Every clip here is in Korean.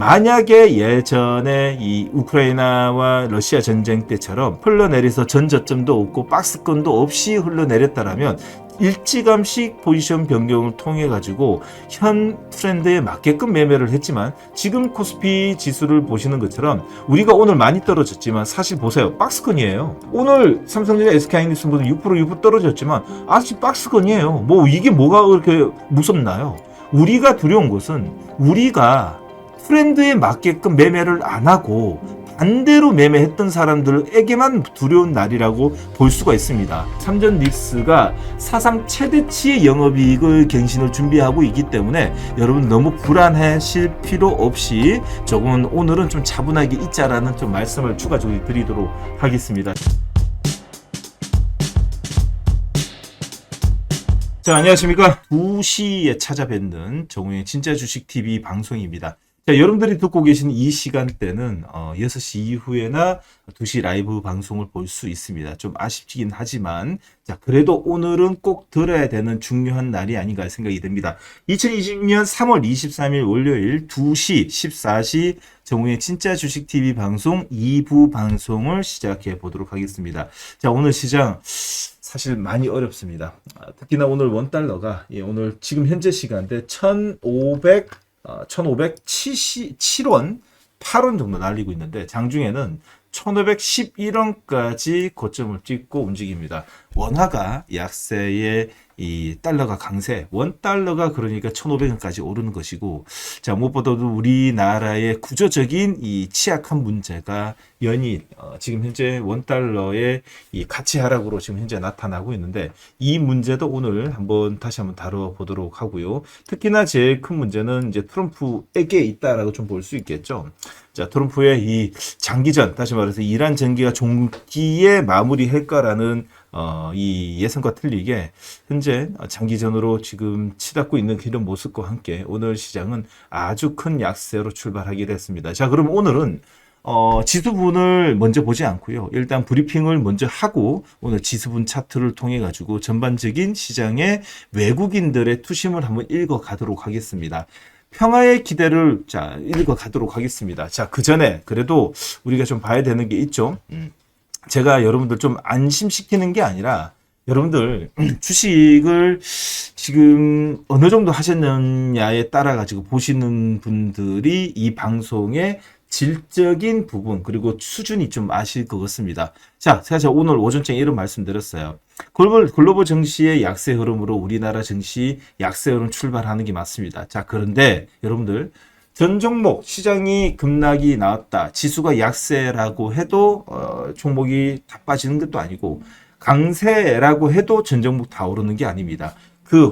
만약에 예전에 이 우크라이나와 러시아 전쟁 때처럼 흘러내려서 전저점도 없고 박스권도 없이 흘러내렸다라면 일찌감치 포지션 변경을 통해 가지고 현 트렌드에 맞게끔 매매를 했지만 지금 코스피 지수를 보시는 것처럼 우리가 오늘 많이 떨어졌지만 사실 보세요. 박스권이에요. 오늘 삼성전자 SK하이닉스보다 6% 떨어졌지만 아직 박스권이에요. 뭐 이게 뭐가 그렇게 무섭나요? 우리가 두려운 것은 우리가 트렌드에 맞게끔 매매를 안 하고 반대로 매매했던 사람들에게만 두려운 날이라고 볼 수가 있습니다. 삼전 닉스가 사상 최대치의 영업이익을 갱신을 준비하고 있기 때문에 여러분 너무 불안하실 필요 없이 조금은 오늘은 좀 차분하게 있자라는 좀 말씀을 추가적으로 드리도록 하겠습니다. 자, 안녕하십니까. 2시에 찾아뵙는 정우의 진짜 주식TV 방송입니다. 자, 여러분들이 듣고 계신 이 시간대는 6시 이후에나 2시 라이브 방송을 볼 수 있습니다. 좀 아쉽긴 하지만 자, 그래도 오늘은 꼭 들어야 되는 중요한 날이 아닌가 생각이 듭니다. 2020년 3월 23일 월요일 2시 14시 정우의 진짜 주식TV 방송 2부 방송을 시작해 보도록 하겠습니다. 자, 오늘 시장 사실 많이 어렵습니다. 특히나 오늘 원달러가 오늘 지금 현재 시간대 1577원 8원 정도 날리고 있는데 장중에는 1511원까지 고점을 찍고 움직입니다. 원화가 약세에 이 달러가 강세, 원달러가 그러니까 1,500원까지 오르는 것이고, 자, 무엇보다도 우리나라의 구조적인 이 취약한 문제가 연일 지금 현재 원달러의 이 가치 하락으로 지금 현재 나타나고 있는데, 이 문제도 오늘 다시 한번 다뤄보도록 하고요. 특히나 제일 큰 문제는 이제 트럼프에게 있다라고 좀 볼 수 있겠죠. 자, 트럼프의 이 장기전, 다시 말해서 이란 전기가 종기에 마무리할까라는 이 예상과 틀리게 현재 장기전으로 지금 치닫고 있는 이런 모습과 함께 오늘 시장은 아주 큰 약세로 출발하게 됐습니다. 자, 그럼 오늘은 지수분을 먼저 보지 않고요. 일단 브리핑을 먼저 하고 오늘 지수분 차트를 통해 가지고 전반적인 시장의 외국인들의 투심을 한번 읽어 가도록 하겠습니다. 평화의 기대를 읽어 가도록 하겠습니다. 자, 그 전에 그래도 우리가 좀 봐야 되는 게 있죠. 제가 여러분들 좀 안심시키는 게 아니라 여러분들 주식을 지금 어느 정도 하셨느냐에 따라 가지고 보시는 분들이 이 방송의 질적인 부분 그리고 수준이 좀 아실 것 같습니다. 자, 제가 오늘 오전쯤에 이런 말씀 드렸어요. 글로벌 증시의 약세 흐름으로 우리나라 증시 약세 흐름 출발하는 게 맞습니다. 자, 그런데 여러분들 전 종목 시장이 급락이 나왔다. 지수가 약세라고 해도 종목이 다 빠지는 것도 아니고 강세라고 해도 전 종목 다 오르는 게 아닙니다.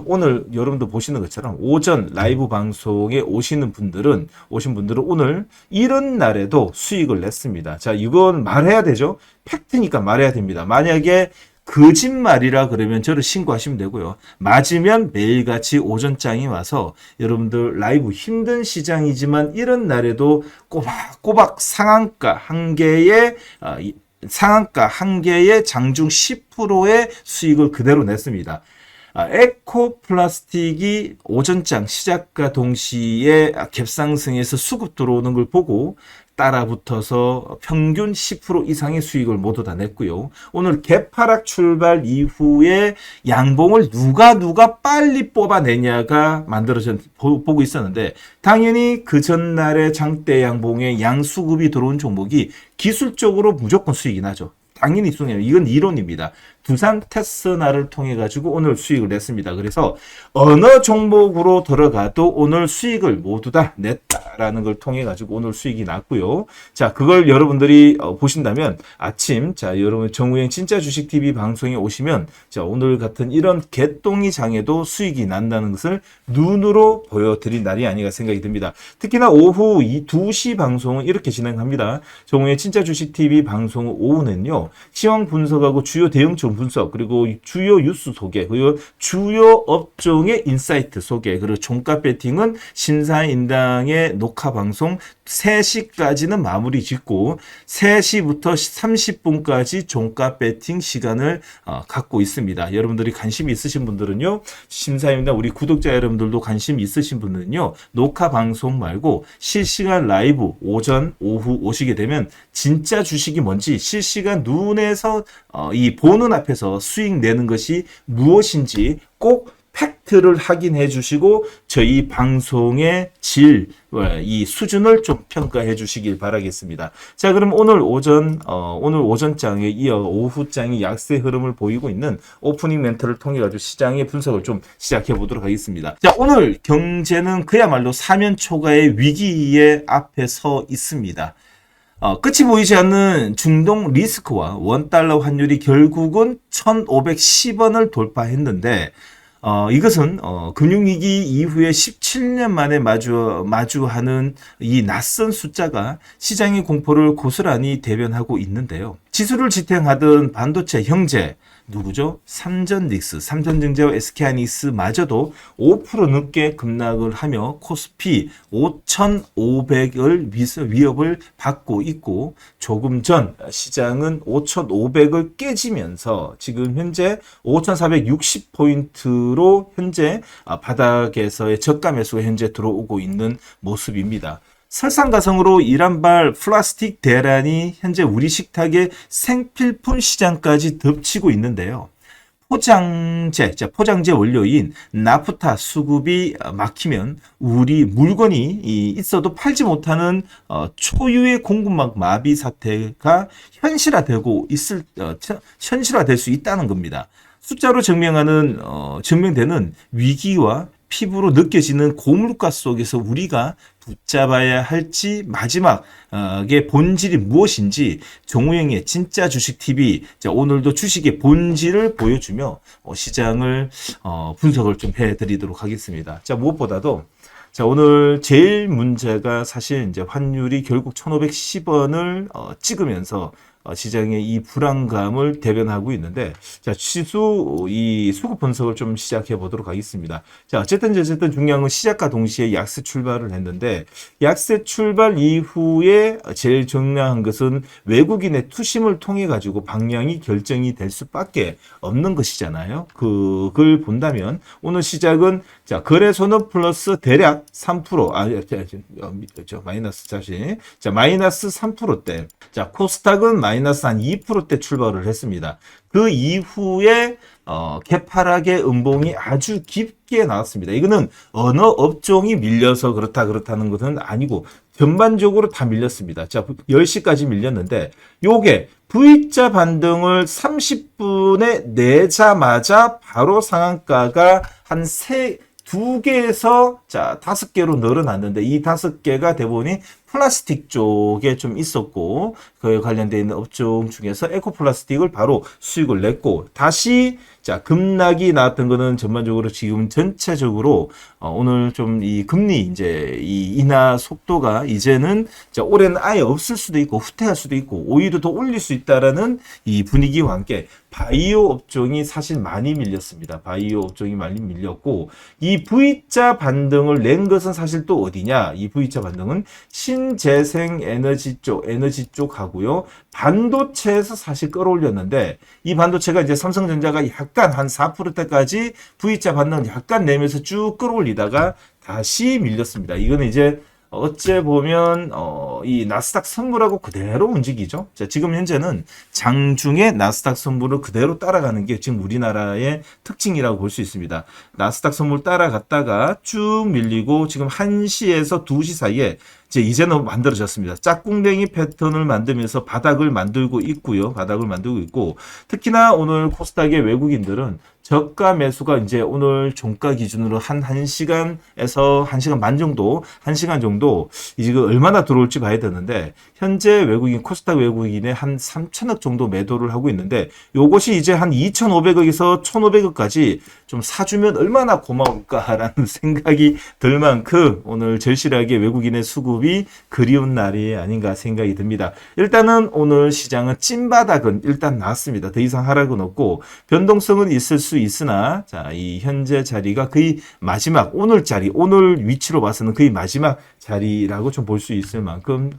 오늘 여러분들 보시는 것처럼 오전 라이브 방송에 오신 분들은 오늘 이런 날에도 수익을 냈습니다. 자, 이건 말해야 되죠. 팩트니까 말해야 됩니다. 만약에 거짓말이라 그러면 저를 신고하시면 되고요. 맞으면 매일같이 오전장이 와서 여러분들 라이브 힘든 시장이지만 이런 날에도 꼬박꼬박 상한가 한 개의 장중 10%의 수익을 그대로 냈습니다. 에코플라스틱이 오전장 시작과 동시에 갭상승에서 수급 들어오는 걸 보고 따라붙어서 평균 10% 이상의 수익을 모두 다 냈고요. 오늘 갭하락 출발 이후에 양봉을 누가 빨리 뽑아내냐가 만들어져 보고 있었는데 당연히 그 전날의 장대 양봉에 양수급이 들어온 종목이 기술적으로 무조건 수익이 나죠. 당연히 수익이에요. 이건 이론입니다. 두산 테스나를 통해 가지고 오늘 수익을 냈습니다. 그래서 어느 종목으로 들어가도 오늘 수익을 모두 다 냈다라는 걸 통해 가지고 오늘 수익이 났고요. 자, 그걸 여러분들이 보신다면 아침 여러분 정우영 진짜 주식 TV 방송에 오시면 오늘 같은 이런 개똥이 장에도 수익이 난다는 것을 눈으로 보여드린 날이 아닌가 생각이 듭니다. 특히나 오후 2시 방송은 이렇게 진행합니다. 정우영 진짜 주식 TV 방송 오후는요. 시황 분석하고 주요 대응 좀 분석, 그리고 주요 뉴스 소개, 그리고 주요 업종의 인사이트 소개, 그리고 종가 배팅은 심사인당의 녹화 방송 3시까지는 마무리 짓고 3시부터 30분까지 종가 배팅 시간을 갖고 있습니다. 여러분들이 관심이 있으신 분들은요, 심사인당 우리 구독자 여러분들도 관심 있으신 분들은요, 녹화 방송 말고 실시간 라이브 오전, 오후 오시게 되면 진짜 주식이 뭔지 실시간 눈에서 이 보는 앞에서 수익 내는 것이 무엇인지 꼭 팩트를 확인해 주시고 저희 방송의 질, 이 수준을 좀 평가해 주시길 바라겠습니다. 자, 그럼 오늘 오전장에 이어 오후장이 약세 흐름을 보이고 있는 오프닝 멘트를 통해 가지고 시장의 분석을 좀 시작해 보도록 하겠습니다. 자, 오늘 경제는 그야말로 사면초가의 위기의 앞에 서 있습니다. 끝이 보이지 않는 중동 리스크와 원달러 환율이 결국은 1,510원을 돌파했는데 이것은 금융위기 이후에 17년 만에 마주하는 이 낯선 숫자가 시장의 공포를 고스란히 대변하고 있는데요. 지수를 지탱하던 반도체 형제 누구죠? 삼전닉스, 삼전전자와 SK하이닉스마저도 5% 넘게 급락을 하며 코스피 5,500을 위협을 받고 있고 조금 전 시장은 5,500을 깨지면서 지금 현재 5,460포인트로 현재 바닥에서의 저가 매수가 현재 들어오고 있는 모습입니다. 설상가성으로 이란발 플라스틱 대란이 현재 우리 식탁의 생필품 시장까지 덮치고 있는데요. 포장재 원료인 나프타 수급이 막히면 우리 물건이 있어도 팔지 못하는 초유의 공급망 마비 사태가 현실화될 수 있다는 겁니다. 숫자로 증명되는 위기와 피부로 느껴지는 고물가 속에서 우리가 붙잡아야 할지 마지막의 본질이 무엇인지 정우영의 진짜 주식TV 오늘도 주식의 본질을 보여주며 시장을 분석을 좀 해드리도록 하겠습니다. 자, 무엇보다도 오늘 제일 문제가 사실 이제 환율이 결국 1,510원을 찍으면서 시장의 이 불안감을 대변하고 있는데, 자, 이 수급 분석을 좀 시작해 보도록 하겠습니다. 자, 어쨌든 중요한 건 시작과 동시에 약세 출발을 했는데, 약세 출발 이후에 제일 중요한 것은 외국인의 투심을 통해 가지고 방향이 결정이 될 수밖에 없는 것이잖아요. 그걸 본다면 오늘 시작은 자, 거래소는 플러스 대략 3%, 마이너스 3%대. 자, 코스닥은 마이너스 한 2%대 출발을 했습니다. 그 이후에 개파락의 음봉이 아주 깊게 나왔습니다. 이거는 어느 업종이 밀려서 그렇다는 것은 아니고 전반적으로 다 밀렸습니다. 자, 10시까지 밀렸는데 요게 V자 반등을 30분에 내자마자 바로 상한가가 한 2개에서 5개로 늘어났는데 이 5개가 대부분이 플라스틱 쪽에 좀 있었고 그에 관련되어 있는 업종 중에서 에코플라스틱을 바로 수익을 냈고 다시 급락이 나왔던 거는 전반적으로 지금 전체적으로 오늘 좀 이 금리 이 인하 속도가 이제는 올해는 아예 없을 수도 있고 후퇴할 수도 있고 오히려 더 올릴 수 있다라는 이 분위기와 함께 바이오 업종이 사실 많이 밀렸습니다. 바이오 업종이 많이 밀렸고 이 V자 반등을 낸 것은 사실 또 어디냐? 이 V자 반등은 신재생 에너지 쪽하고요. 반도체에서 사실 끌어올렸는데 이 반도체가 이제 삼성전자가 약간 한 4%대까지 V자 반등을 약간 내면서 쭉 끌어올리다가 다시 밀렸습니다. 이거는 이제 어째 보면 이 나스닥 선물하고 그대로 움직이죠. 자, 지금 현재는 장중에 나스닥 선물을 그대로 따라가는 게 지금 우리나라의 특징이라고 볼 수 있습니다. 나스닥 선물 따라갔다가 쭉 밀리고 지금 1시에서 2시 사이에 이제는 만들어졌습니다. 짝꿍댕이 패턴을 만들면서 바닥을 만들고 있고요. 특히나 오늘 코스닥의 외국인들은 저가 매수가 이제 오늘 종가 기준으로 한 1시간에서 1시간 반 정도, 1시간 정도 이거 얼마나 들어올지 봐야 되는데 현재 코스닥 외국인의 한 3천억 정도 매도를 하고 있는데 요것이 이제 한 2,500억에서 1,500억까지 좀 사주면 얼마나 고마울까라는 생각이 들 만큼 오늘 절실하게 외국인의 수급 수급이 그리운 날이 아닌가 생각이 듭니다. 일단은 오늘 시장은 찐바닥은 일단 나왔습니다. 더 이상 하락은 없고 변동성은 있을 수 있으나 자, 이 현재 자리가 거의 마지막 오늘 자리, 오늘 위치로 봐서는 거의 마지막 자리라고 좀 볼 수 있을 만큼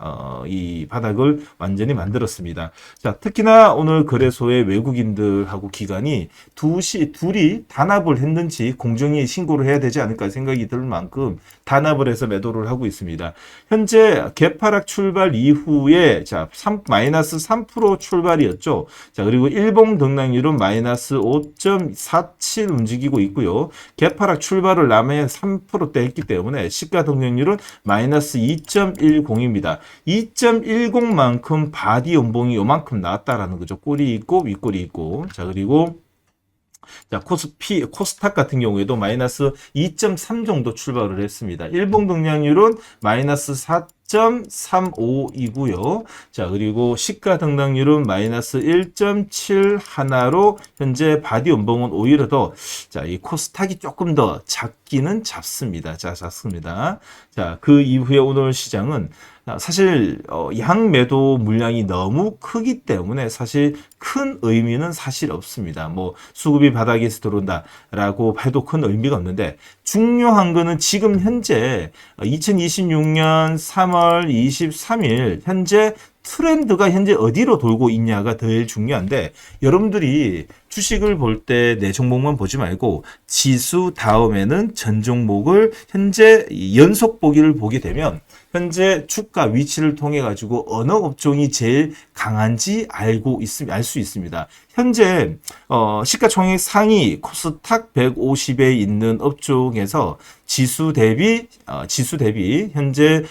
이 바닥을 완전히 만들었습니다. 자, 특히나 오늘 거래소의 외국인들하고 기관이 둘이 단합을 했는지 공정위 신고를 해야 되지 않을까 생각이 들 만큼 단합을 해서 매도를 하고 있습니다. 현재 개파락 출발 이후에 자, 마이너스 3% 출발이었죠. 자, 그리고 일봉 등락률은 마이너스 5.47 움직이고 있고요. 개파락 출발을 남해 3%대 했기 때문에 시가 등락률은 마이너스 2.10입니다. 2.10만큼 바디 연봉이 요만큼 나왔다라는 거죠. 꼴이 있고 윗꼴이 있고. 자, 그리고 자, 코스닥 같은 경우에도 마이너스 2.3 정도 출발을 했습니다. 일봉 등락률은 마이너스 4.35이고요. 자, 그리고 시가 등락률은 마이너스 1.71로 현재 바디 연봉은 오히려 더, 자, 이 코스닥이 조금 더 작기는 작습니다. 자, 작습니다. 자, 그 이후에 오늘 시장은 사실 양 매도 물량이 너무 크기 때문에 사실 큰 의미는 사실 없습니다. 뭐 수급이 바닥에서 들어온다라고 해도 큰 의미가 없는데 중요한 거는 지금 현재 2026년 3월 23일 현재 트렌드가 현재 어디로 돌고 있냐가 제일 중요한데 여러분들이 주식을 볼 때 내 종목만 보지 말고 지수 다음에는 전 종목을 현재 연속 보기를 보게 되면 현재 주가 위치를 통해 가지고 어느 업종이 제일 강한지 알 수 있습니다. 현재 시가총액 상위 코스닥 150에 있는 업종에서 지수 대비 현재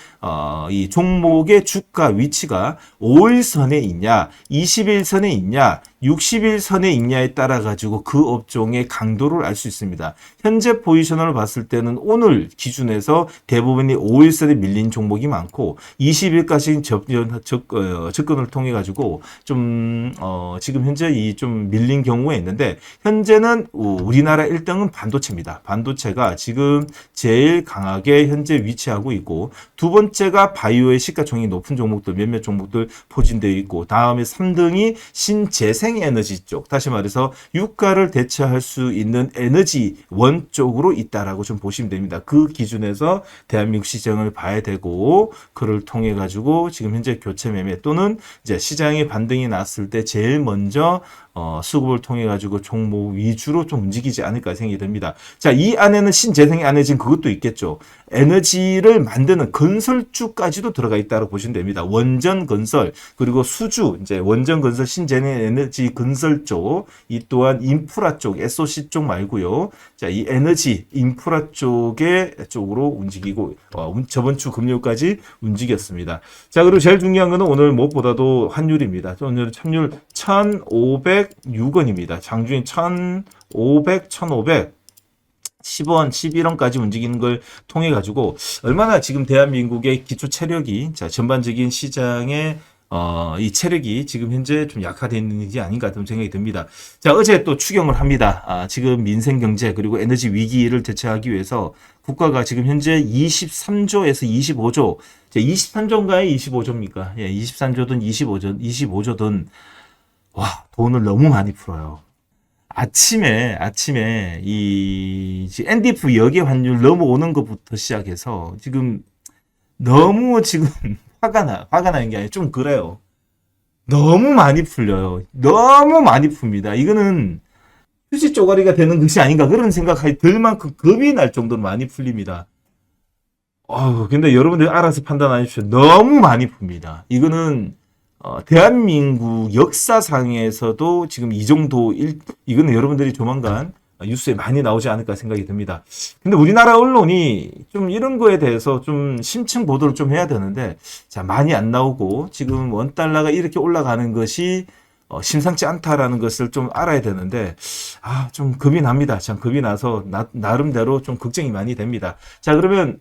이 종목의 주가 위치가 5일선에 있냐, 21선에 있냐, 60일선에 있냐에 따라 가지고 그 업종의 강도를 알 수 있습니다. 현재 포지션을 봤을 때는 오늘 기준에서 대부분이 5일선에 밀린 종목이 많고 20일까지 접근을 통해 가지고 좀 지금 현재 이 좀 밀린 경우에 있는데 현재는 우리나라 1등은 반도체입니다. 반도체가 지금 제일 강하게 현재 위치하고 있고 두 번째가 바이오의 시가총액이 높은 종목들 몇몇 종목들 포진되어 있고 다음에 3등이 신재생에너지 쪽 다시 말해서 유가를 대체할 수 있는 에너지원 쪽으로 있다라고 좀 보시면 됩니다. 그 기준에서 대한민국 시장을 봐야 되고 그를 통해 가지고 지금 현재 교체 매매 또는 이제 시장의 반등이 났을 때 제일 먼저 수급을 통해 가지고 종목 위주로 좀 움직이지 않을까 생각이 듭니다. 자, 이 안에는 신재생 에너지는 그것도 있겠죠. 에너지를 만드는 건설주까지도 들어가 있다고 보시면 됩니다. 원전 건설 그리고 수주 이제 원전 건설 신재생 에너지 건설 쪽, 이 또한 인프라 쪽 SOC 쪽 말고요. 자, 이 에너지 인프라 쪽으로 움직이고 저번 주 금요일까지 움직였습니다. 자, 그리고 제일 중요한 거는 오늘 무엇보다도 환율입니다. 오늘 환율 1,506원입니다. 장중에 1,500, 10원, 11원까지 움직이는 걸 통해 가지고 얼마나 지금 대한민국의 기초 체력이 자, 전반적인 시장의 이 체력이 지금 현재 좀 약화되어 있는지 아닌가 좀 생각이 듭니다. 자, 어제 또 추경을 합니다. 지금 민생 경제 그리고 에너지 위기를 대처하기 위해서 국가가 지금 현재 23조에서 25조, 23조인가요? 25조입니까? 예, 23조든 25조든 와, 돈을 너무 많이 풀어요. 아침에 이 NDF 역의 환율 넘어오는 것부터 시작해서 지금 너무 지금 화가 나는 게 아니라 좀 그래요. 너무 많이 풀려요. 너무 많이 풉니다. 이거는 휴지 쪼가리가 되는 것이 아닌가 그런 생각이 들 만큼 겁이 날 정도로 많이 풀립니다. 근데 여러분들 알아서 판단하십시오. 너무 많이 풉니다. 이거는 대한민국 역사상에서도 지금 이 정도 이거는 여러분들이 조만간 뉴스에 많이 나오지 않을까 생각이 듭니다. 근데 우리나라 언론이 좀 이런 거에 대해서 좀 심층 보도를 좀 해야 되는데 자, 많이 안 나오고 지금 원달러가 이렇게 올라가는 것이 심상치 않다라는 것을 좀 알아야 되는데 좀 겁이 납니다. 참 겁이 나서 나름대로 좀 걱정이 많이 됩니다. 자, 그러면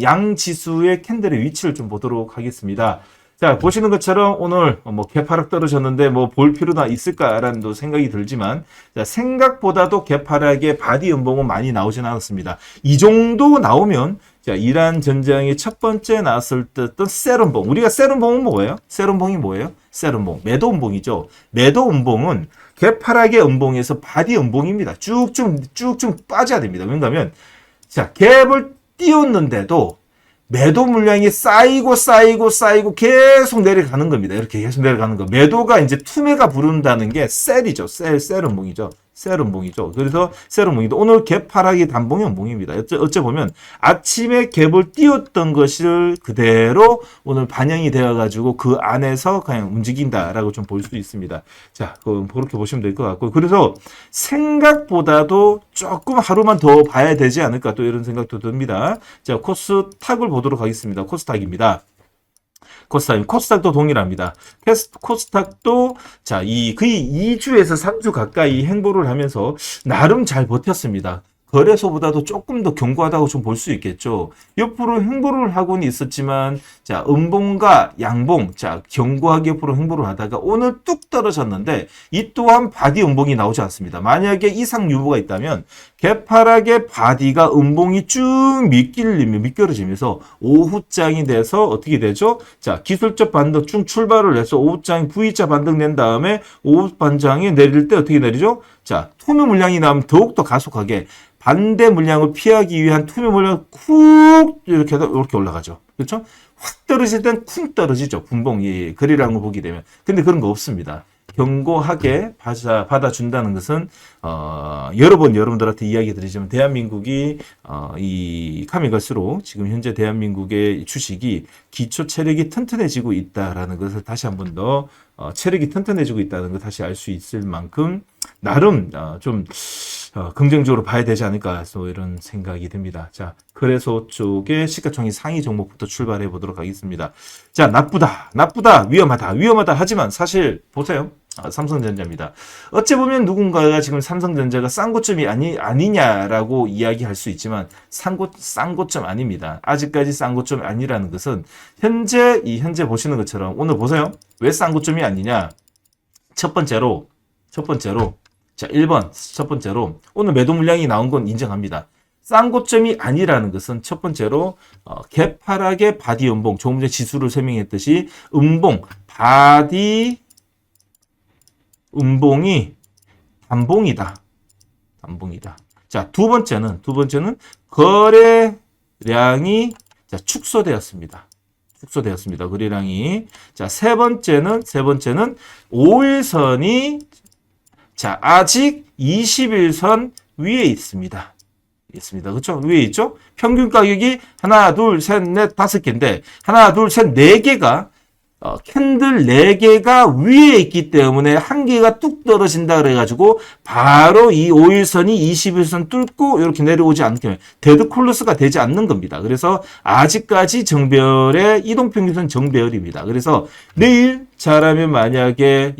양 지수의 캔들의 위치를 좀 보도록 하겠습니다. 자, 보시는 것처럼 오늘 개파락 떨어졌는데 볼 필요가 있을까라는 생각이 들지만 자, 생각보다도 개파락의 바디 연봉은 많이 나오진 않았습니다. 이 정도 나오면 자, 이란 전쟁의 첫 번째 나왔을 때 어떤 세론봉. 우리가 세론봉은 뭐예요? 세론봉이 뭐예요? 세론봉. 매도 음봉이죠. 매도 음봉은 개파락의 음봉에서 바디 음봉입니다. 쭉쭉 빠져야 됩니다. 왜냐하면 자, 갭을 띄웠는데도 매도 물량이 쌓이고 계속 내려가는 겁니다. 이렇게 계속 내려가는 거. 매도가 이제 투매가 부른다는 게 셀이죠. 셀 음봉이죠. 셀 음봉이죠. 그래서 셀 음봉인데 오늘 갭 하락이 단봉의 음봉입니다. 어째 보면 아침에 갭을 띄웠던 것을 그대로 오늘 반영이 되어가지고 그 안에서 그냥 움직인다라고 좀 볼 수 있습니다. 자, 그렇게 보시면 될 것 같고. 그래서 생각보다도 조금 하루만 더 봐야 되지 않을까 또 이런 생각도 듭니다. 자, 코스닥을 보도록 하겠습니다. 코스닥입니다. 코스닥도 동일합니다. 코스닥도 자, 거의 2주에서 3주 가까이 행보를 하면서 나름 잘 버텼습니다. 거래소보다도 조금 더 견고하다고 좀 볼 수 있겠죠. 옆으로 행보를 하고는 있었지만, 자, 음봉과 양봉, 자, 견고하게 옆으로 행보를 하다가 오늘 뚝 떨어졌는데, 이 또한 바디 음봉이 나오지 않습니다. 만약에 이상 유보가 있다면, 개파락의 바디가 음봉이 쭉 미끄러지면서 오후장이 돼서 어떻게 되죠? 자, 기술적 반등 쭉 출발을 해서 오후장 V자 반등 낸 다음에 오후 반장이 내릴 때 어떻게 내리죠? 자, 투매 물량이 나오면 더욱더 가속하게 반대 물량을 피하기 위한 투매 물량 쿡 이렇게 올라가죠. 그렇죠? 확 떨어질 땐 쿵 떨어지죠. 분봉이 거래량을 보게 되면. 근데 그런 거 없습니다. 견고하게 받아준다는 것은 여러 번 여러분들한테 이야기 드리지만 대한민국이 이 카미 갈수록 지금 현재 대한민국의 주식이 기초 체력이 튼튼해지고 있다라는 것을 다시 한 번 더 체력이 튼튼해지고 있다는 걸 다시 알 수 있을 만큼 나름 좀 긍정적으로 봐야 되지 않을까 이런 생각이 듭니다. 자, 거래소 쪽에 시가총액 상위 종목부터 출발해 보도록 하겠습니다. 자, 나쁘다, 위험하다 하지만 사실 보세요. 삼성전자입니다. 어찌 보면 누군가가 지금 삼성전자가 싼 고점이 아니냐라고 이야기할 수 있지만 싼 고점 아닙니다. 아직까지 싼 고점 아니라는 것은 현재 보시는 것처럼 오늘 보세요. 왜 싼 고점이 아니냐? 첫 번째로 자, 1번 첫 번째로 오늘 매도 물량이 나온 건 인정합니다. 싼 고점이 아니라는 것은 첫 번째로 개파락의 바디 음봉, 조금 전에 지수를 설명했듯이 바디 음봉이 단봉이다. 자, 두 번째는 거래량이 자, 축소되었습니다. 거래량이. 자, 세 번째는 5일선이 자, 아직 21선 위에 있습니다. 그렇죠? 위에 있죠? 평균 가격이 하나, 둘, 셋, 넷, 5개인데 하나, 둘, 셋, 4개가 캔들 4개가 위에 있기 때문에 한 개가 뚝 떨어진다 그래가지고 바로 이 5일선이 21선 뚫고 이렇게 내려오지 않게 데드 콜로스가 되지 않는 겁니다. 그래서 아직까지 정배열의 이동평균선 정배열입니다. 그래서 내일 잘하면 만약에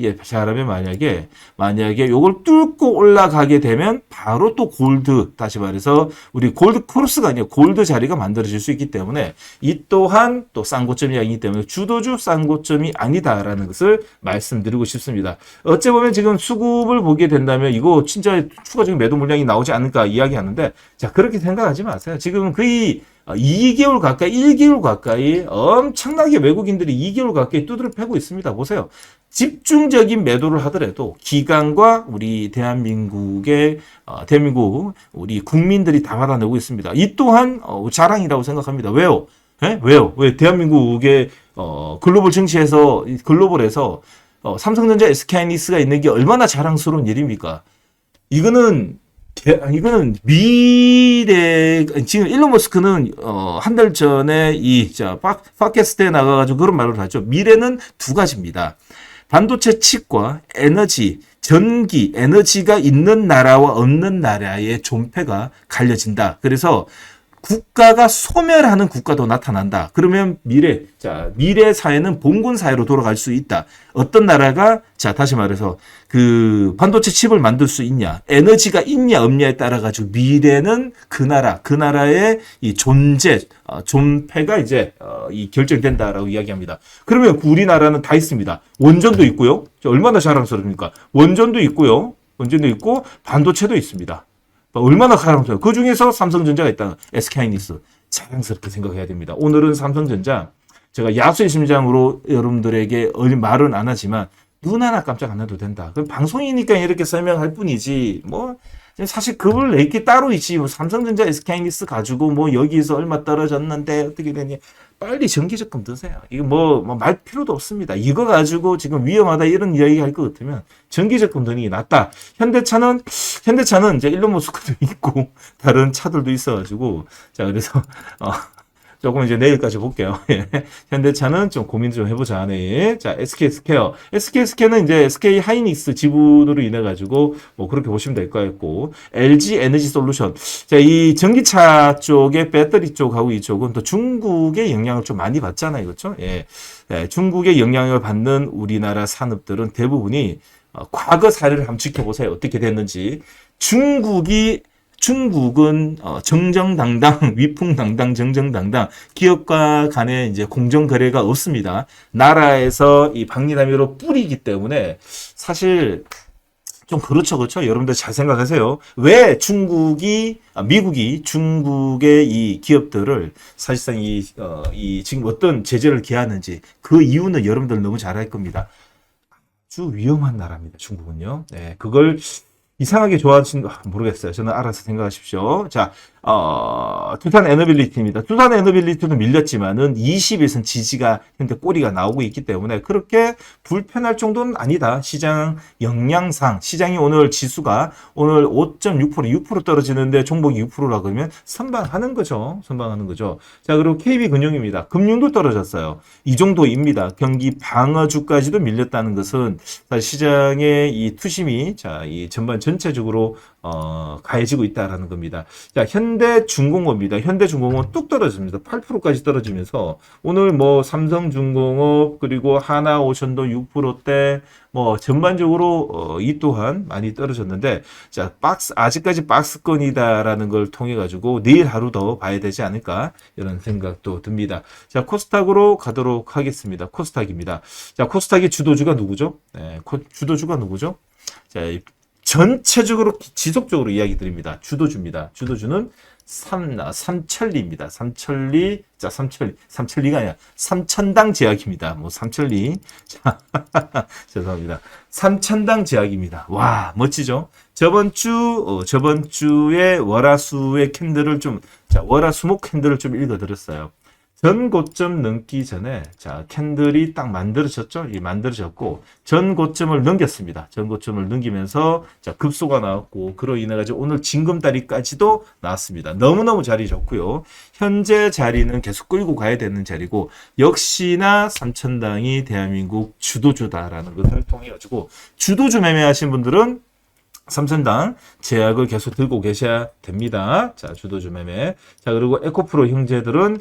요걸 뚫고 올라가게 되면 바로 또 골드, 다시 말해서 우리 골드 크로스가 아니라 골드 자리가 만들어질 수 있기 때문에 이 또한 또 싼 고점이 아니기 때문에 주도주 싼 고점이 아니다라는 것을 말씀드리고 싶습니다. 어째 보면 지금 수급을 보게 된다면 이거 진짜 추가적인 매도 물량이 나오지 않을까 이야기하는데 자, 그렇게 생각하지 마세요. 지금 거의 2개월 가까이, 1개월 가까이 엄청나게 외국인들이 2개월 가까이 두드려 패고 있습니다. 보세요. 집중적인 매도를 하더라도 기관과 우리 대한민국 우리 국민들이 다 받아내고 있습니다. 이 또한 자랑이라고 생각합니다. 왜요? 왜 대한민국의 글로벌 증시에서 글로벌에서 삼성전자 SK하이닉스가 있는 게 얼마나 자랑스러운 일입니까? 이거는 미래, 지금 일론 머스크는, 한 달 전에 팟캐스트에 나가가지고 그런 말을 하죠. 미래는 두 가지입니다. 반도체 칩과 에너지, 전기, 에너지가 있는 나라와 없는 나라의 존폐가 갈려진다. 그래서 국가가 소멸하는 국가도 나타난다. 그러면 미래 사회는 봉건 사회로 돌아갈 수 있다. 어떤 나라가 자, 다시 말해서 그 반도체 칩을 만들 수 있냐, 에너지가 있냐 없냐에 따라 가지고 미래는 그 나라의 이 존폐가 이제 이 결정된다라고 이야기합니다. 그러면 우리나라는 다 있습니다. 원전도 있고요. 얼마나 자랑스럽습니까? 원전도 있고 반도체도 있습니다. 얼마나 자랑스러워요. 그 중에서 삼성전자가 있다. SK하이닉스. 자랑스럽게 생각해야 됩니다. 오늘은 삼성전자 제가 야수의 심장으로 여러분들에게 말은 안 하지만 눈 하나 깜짝 안 해도 된다. 그럼 방송이니까 이렇게 설명할 뿐이지 뭐 사실 그걸 내게 따로 있지. 뭐 삼성전자 SK하이닉스 가지고 뭐 여기서 얼마 떨어졌는데 어떻게 되니? 빨리 정기적금 드세요. 이거 뭐 말 필요도 없습니다. 이거 가지고 지금 위험하다 이런 이야기 할 것 같으면 정기적금 드는 게 낫다. 현대차는 이제 일론 머스크도 있고 다른 차들도 있어가지고 자 그래서 조금 이제 내일까지 볼게요. 예. 현대차는 좀 고민 좀 해보자. 네. 자, SK스퀘어. SK스퀘어는 이제 SK 하이닉스 지분으로 인해가지고 뭐 그렇게 보시면 될 것 같고, LG 에너지 솔루션. 자, 이 전기차 쪽의 배터리 쪽하고 이쪽은 또 중국의 영향을 좀 많이 받잖아요. 그렇죠? 예. 예. 중국의 영향을 받는 우리나라 산업들은 대부분이 과거 사례를 한번 지켜보세요. 어떻게 됐는지. 중국은 정정당당, 위풍당당, 정정당당 기업과 간에 이제 공정거래가 없습니다. 나라에서 이 박리담회로 뿌리기 때문에 사실 좀 그렇죠. 여러분들 잘 생각하세요. 왜 미국이 중국의 이 기업들을 사실상 지금 어떤 제재를 기하는지 그 이유는 여러분들 너무 잘 알 겁니다. 아주 위험한 나라입니다. 중국은요. 네, 그걸 이상하게 좋아하시는, 모르겠어요. 저는 알아서 생각하십시오. 자, 두산 에너빌리티입니다. 두산 에너빌리티는 밀렸지만은 20에선 지지가 현재 꼬리가 나오고 있기 때문에 그렇게 불편할 정도는 아니다. 시장 영향상, 시장이 오늘 지수가 오늘 5.6%, 6% 떨어지는데 종목이 6%라 그러면 선방하는 거죠. 자, 그리고 KB금융입니다. 금융도 떨어졌어요. 이 정도입니다. 경기 방어주까지도 밀렸다는 것은 사실 시장의 이 투심이, 자, 이 전반 전체적으로 가해지고 있다라는 겁니다. 자, 현대중공업입니다. 현대중공업 뚝 떨어집니다. 8%까지 떨어지면서 오늘 뭐 삼성중공업 그리고 하나오션도 6%대 뭐 전반적으로 이 또한 많이 떨어졌는데 자, 아직까지 박스권이다라는 걸 통해 가지고 내일 하루 더 봐야 되지 않을까 이런 생각도 듭니다. 자, 코스닥으로 가도록 하겠습니다. 코스닥입니다. 자, 코스닥의 주도주가 누구죠? 네, 주도주가 누구죠? 자, 전체적으로 지속적으로 이야기 드립니다. 주도주입니다. 주도주는 삼천리입니다. 삼천리가 아니라 삼천당 제약입니다. 뭐 삼천리. 자, 죄송합니다. 삼천당 제약입니다. 와, 멋지죠? 저번 주에 월화수의 캔들을 월화수목 캔들을 좀 읽어드렸어요. 전 고점 넘기 전에 자 캔들이 딱 만들어졌죠. 만들어졌고 전 고점을 넘겼습니다. 전 고점을 넘기면서 자 급소가 나왔고 그로 인해 가지고 오늘 징검다리까지도 나왔습니다. 너무너무 자리 좋고요. 현재 자리는 계속 끌고 가야 되는 자리고 역시나 삼천당이 대한민국 주도주다라는 것을 통해 가지고 주도주 매매하신 분들은 삼천당 제약을 계속 들고 계셔야 됩니다. 자, 주도주 매매. 자, 그리고 에코프로 형제들은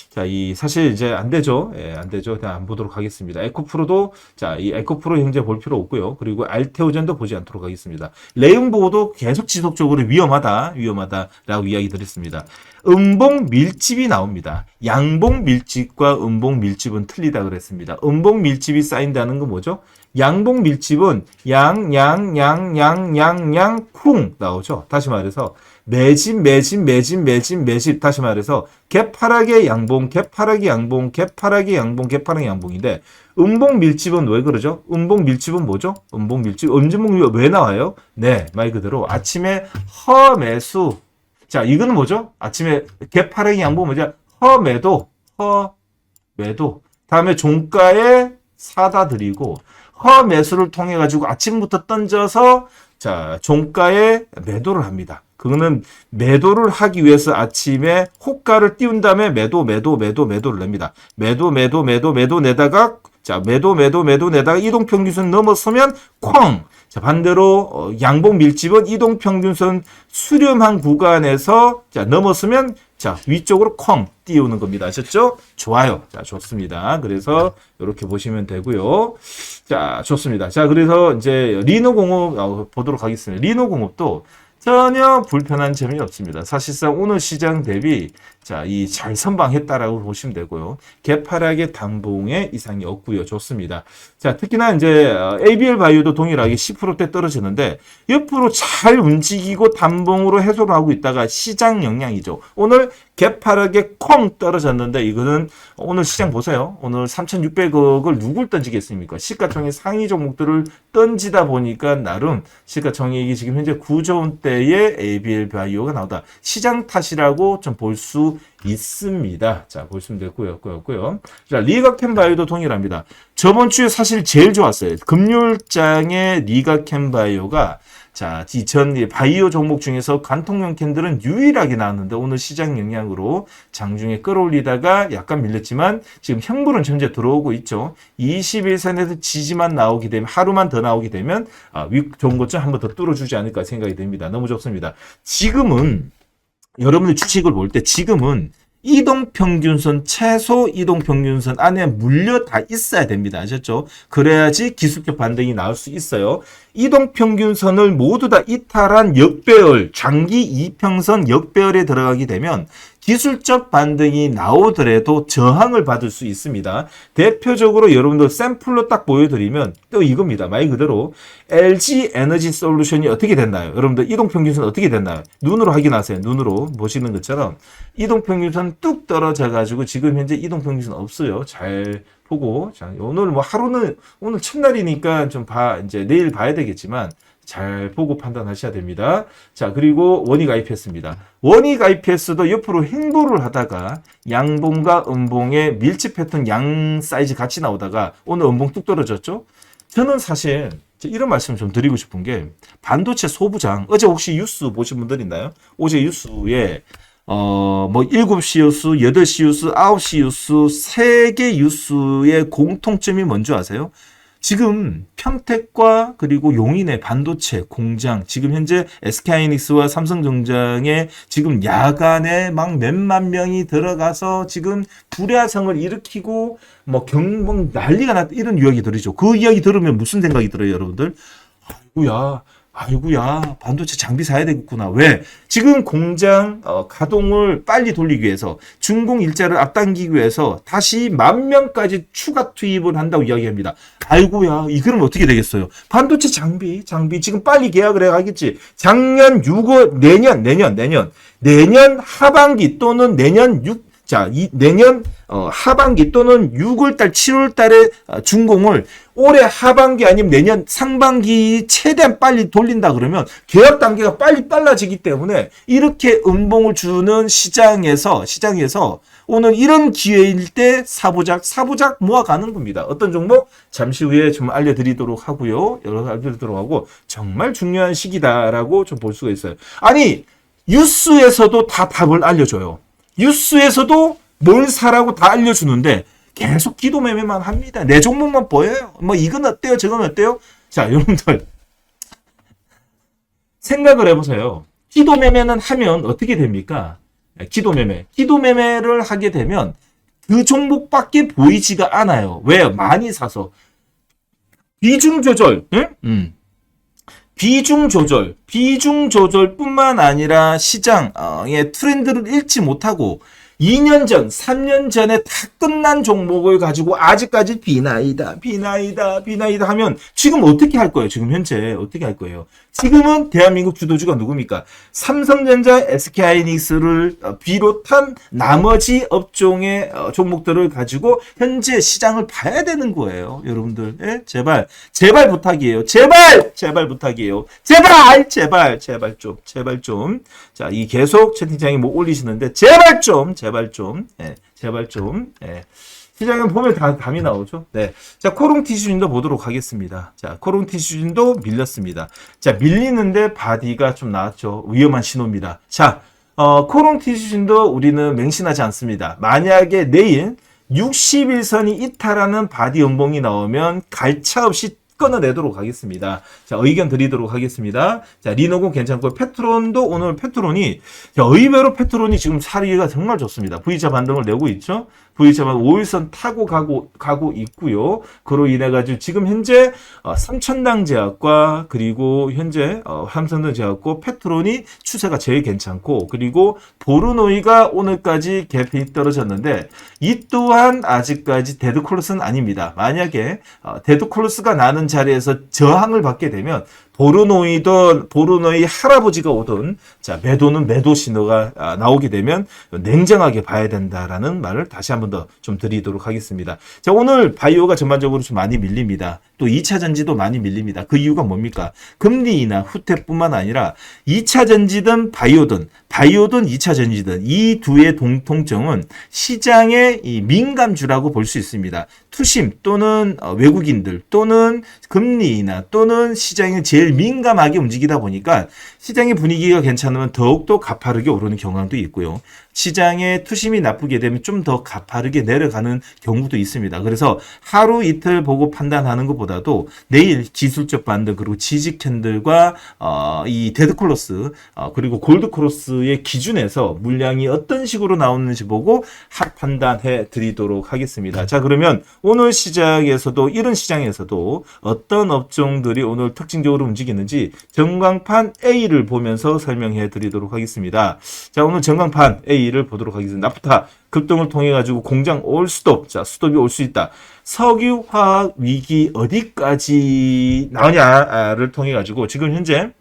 자, 사실 이제 안 되죠. 예, 안 되죠. 그냥 안 보도록 하겠습니다. 에코프로도 자, 이 에코프로 형제 볼 필요 없고요. 그리고 알테오젠도 보지 않도록 하겠습니다. 레용보고도 계속 지속적으로 위험하다라고 이야기 드렸습니다. 음봉 밀집이 나옵니다. 양봉 밀집과 음봉 밀집은 틀리다 그랬습니다. 음봉 밀집이 쌓인다는 건 뭐죠? 양봉 밀집은 양 쿵 나오죠. 다시 말해서 매집. 다시 말해서 개파락의 양봉, 개파락의 양봉인데 음봉 밀집은 왜 그러죠? 음봉 밀집은 뭐죠? 음봉 밀집 왜 나와요? 네, 말 그대로 아침에 허매수. 자, 이거는 뭐죠? 아침에 개파락의 양봉 뭐죠? 허매도. 다음에 종가에 사다 드리고 허매수를 통해 가지고 아침부터 던져서 자 종가에 매도를 합니다. 그거는 매도를 하기 위해서 아침에 호가를 띄운 다음에 매도를 냅니다. 매도 내다가 자 매도 내다가 이동평균선 넘어서면 쾅. 자 반대로 양봉 밀집은 이동평균선 수렴한 구간에서 자 넘어서면 자 위쪽으로 쾅 띄우는 겁니다. 아셨죠? 좋아요. 자 좋습니다. 그래서 이렇게 보시면 되고요. 자 좋습니다. 자 그래서 이제 리노공업 보도록 하겠습니다. 리노공업도 전혀 불편한 점이 없습니다. 사실상 오늘 시장 대비 자, 이 잘 선방했다라고 보시면 되고요. 개파락의 단봉에 이상이 없고요. 좋습니다. 자, 특히나 이제 ABL 바이오도 동일하게 10%대 떨어지는데 옆으로 잘 움직이고 단봉으로 해소를 하고 있다가 시장 영향이죠. 오늘 개파락에 콩 떨어졌는데 이거는 오늘 시장 보세요. 오늘 3,600억을 누굴 던지겠습니까? 시가총액 상위 종목들을 던지다 보니까 나름 시가총액이 지금 현재 9조 원대의 ABL 바이오가 나오다. 시장 탓이라고 좀 볼 수 있습니다. 자, 보시면 되고요. 자, 리가캠 바이오도 동일합니다. 저번 주에 사실 제일 좋았어요. 금요일장의 리가캠 바이오가 자, 전 바이오 종목 중에서 관통용 캔들은 유일하게 나왔는데 오늘 시장 영향으로 장중에 끌어올리다가 약간 밀렸지만 지금 형불은 현재 들어오고 있죠. 21선에서 지지만 나오게 되면 하루만 더 나오게 되면 좋은 것 좀 한 번 더 뚫어주지 않을까 생각이 됩니다. 너무 좋습니다. 지금은 여러분들 주식을 볼 때 지금은 이동평균선, 최소 이동평균선 안에 물려 다 있어야 됩니다. 아셨죠? 그래야지 기술적 반등이 나올 수 있어요. 이동평균선을 모두 다 이탈한 역배열, 장기 이평선 역배열에 들어가게 되면 기술적 반등이 나오더라도 저항을 받을 수 있습니다. 대표적으로 여러분들 샘플로 딱 보여드리면 또 이겁니다. 말 그대로 LG 에너지 솔루션이 어떻게 됐나요? 여러분들 이동평균선 어떻게 됐나요? 눈으로 확인하세요. 눈으로 보시는 것처럼 이동평균선 뚝 떨어져 가지고 지금 현재 이동평균선 없어요. 잘 보고 자 오늘 뭐 하루는 오늘 첫날이니까 좀 이제 내일 봐야 되겠지만 잘 보고 판단하셔야 됩니다. 자, 그리고 원익 IPS입니다. 원익 IPS도 옆으로 행보를 하다가 양봉과 음봉의 밀집 패턴 양 사이즈 같이 나오다가 오늘 음봉 뚝 떨어졌죠? 저는 사실 이런 말씀 좀 드리고 싶은 게 반도체 소부장 어제 혹시 뉴스 보신 분들 있나요? 어제 뉴스에 뭐 7시 뉴스, 8시 뉴스, 9시 뉴스 3개 뉴스의 공통점이 뭔지 아세요? 지금 평택과 그리고 용인의 반도체 공장 지금 현재 SK하이닉스와 삼성전자에 지금 야간에 막 몇만 명이 들어가서 지금 불야성을 일으키고 뭐 경봉 난리가 났다 이런 이야기 들으죠. 그 이야기 들으면 무슨 생각이 들어요, 여러분들? 아이고야, 반도체 장비 사야 되겠구나. 왜? 지금 공장 가동을 빨리 돌리기 위해서 준공 일자를 앞당기기 위해서 다시 10,000명까지 추가 투입을 한다고 이야기합니다. 아이고야, 이 그럼 어떻게 되겠어요? 반도체 장비 지금 빨리 계약을 해가겠지. 작년 6월, 내년 하반기 또는 내년 내년 하반기 또는 6월달, 7월달에 준공을 올해 하반기 아니면 내년 상반기 최대한 빨리 돌린다 그러면 계약 단계가 빨라지기 때문에 이렇게 음봉을 주는 시장에서 오늘 이런 기회일 때 사부작 모아가는 겁니다. 어떤 종목? 잠시 후에 좀 알려드리도록 하고요. 알려드리도록 하고 정말 중요한 시기다라고 좀 볼 수가 있어요. 아니 뉴스에서도 다 답을 알려줘요. 뉴스에서도 뭘 사라고 다 알려주는데 계속 기도 매매만 합니다. 내 종목만 보여요. 뭐 이건 어때요? 저건 어때요? 자, 여러분들 생각을 해보세요. 기도 매매는 하면 어떻게 됩니까? 기도 매매를 하게 되면 그 종목밖에 보이지가 않아요. 왜요? 많이 사서 비중 조절, 응? 비중 조절뿐만 아니라 시장의 트렌드를 읽지 못하고 2년 전, 3년 전에 다 끝난 종목을 가지고 아직까지 비나이다 하면 지금 어떻게 할 거예요? 지금 현재 어떻게 할 거예요? 지금은 대한민국 주도주가 누굽니까? 삼성전자, SK하이닉스를 비롯한 나머지 업종의 종목들을 가지고 현재 시장을 봐야 되는 거예요. 여러분들, 예? 제발 부탁이에요. 제발 부탁이에요. 제발 좀. 자, 이 계속 채팅창에 뭐 올리시는데 제발 좀. 시장은 보면 답이 나오죠. 네. 자, 코롱티슈진도 보도록 하겠습니다. 자, 코롱티슈진도 밀렸습니다. 자, 밀리는데 바디가 좀 나왔죠. 위험한 신호입니다. 자, 코롱티슈진도 우리는 맹신하지 않습니다. 만약에 내일 61선이 이탈하는 바디 음봉이 나오면 갈차 없이 끊어내도록 하겠습니다. 자, 의견 드리도록 하겠습니다. 자, 리노공 괜찮고, 페트론도 오늘 페트론이, 자, 의외로 페트론이 지금 사리가 정말 좋습니다. V자 반등을 내고 있죠. 보이지만 5일선 타고 가고 있고요. 그로 인해 가지고 지금 현재 삼천당 제약과 그리고 현재 삼성전 제약과 페트론이 추세가 제일 괜찮고, 그리고 보르노이가 오늘까지 갭이 떨어졌는데 이 또한 아직까지 데드콜로스는 아닙니다. 만약에 데드콜로스가 나는 자리에서 저항을 받게 되면 보르노이 할아버지가 오든, 자, 매도는 매도 신호가 나오게 되면 냉정하게 봐야 된다라는 말을 다시 한 번 더 좀 드리도록 하겠습니다. 자, 오늘 바이오가 전반적으로 좀 많이 밀립니다. 또 2차 전지도 많이 밀립니다. 그 이유가 뭡니까? 금리 인하 후퇴뿐만 아니라 2차 전지든 바이오든 2차 전지든 이 두의 공통점은 시장의 이 민감주라고 볼 수 있습니다. 투심 또는 외국인들 또는 금리 인하 또는 시장이 제일 민감하게 움직이다 보니까 시장의 분위기가 괜찮으면 더욱더 가파르게 오르는 경향도 있고요. 시장의 투심이 나쁘게 되면 좀 더 가파르게 내려가는 경우도 있습니다. 그래서 하루 이틀 보고 판단하는 것보다도 내일 기술적 반등 그리고 지지 캔들과 이 데드콜로스 그리고 골드크로스의 기준에서 물량이 어떤 식으로 나오는지 보고 판단해 드리도록 하겠습니다. 자, 그러면 오늘 시장에서도 이런 시장에서도 어떤 업종들이 오늘 특징적으로 움직이는지 전광판 A를 보면서 설명해 드리도록 하겠습니다. 자, 오늘 전광판 A를 보도록 하겠습니다. 나프타 급등을 통해 가지고 공장 올 스톱, 자, 스톱이 올 수 있다. 석유 화학 위기 어디까지 나오냐를 통해 가지고 지금 현재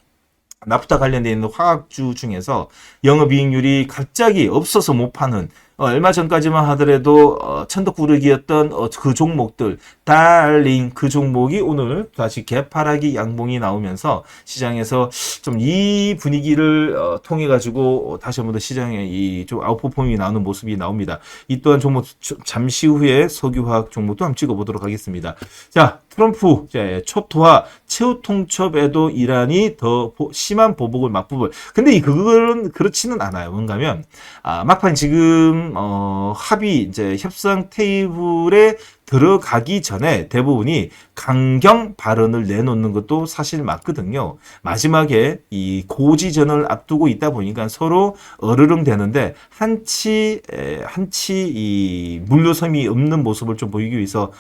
나프타 관련되어 있는 화학주 중에서 영업이익률이 갑자기 없어서 못 파는, 얼마 전까지만 하더라도 천덕구르기였던 그 종목들, 달링 그 종목이 오늘 다시 개파락이 양봉이 나오면서 시장에서 좀 이 분위기를 통해 가지고 다시 한번 더 시장에 이 좀 아웃퍼폼이 나오는 모습이 나옵니다. 이 또한 종목 잠시 후에 석유화학 종목도 한번 찍어보도록 하겠습니다. 자, 트럼프 초토화 최후 통첩에도 이란이 더 심한 보복을 맞불. 근데 그거는 그렇지는 않아요. 뭔가면 막판 지금 합의 이제 협상 테이블에 들어가기 전에 대부분이 강경 발언을 내놓는 것도 사실 맞거든요. 마지막에 이 고지전을 앞두고 있다 보니까 서로 어르렁 되는데 한치 이 물러섬이 없는 모습을 좀 보이기 위해서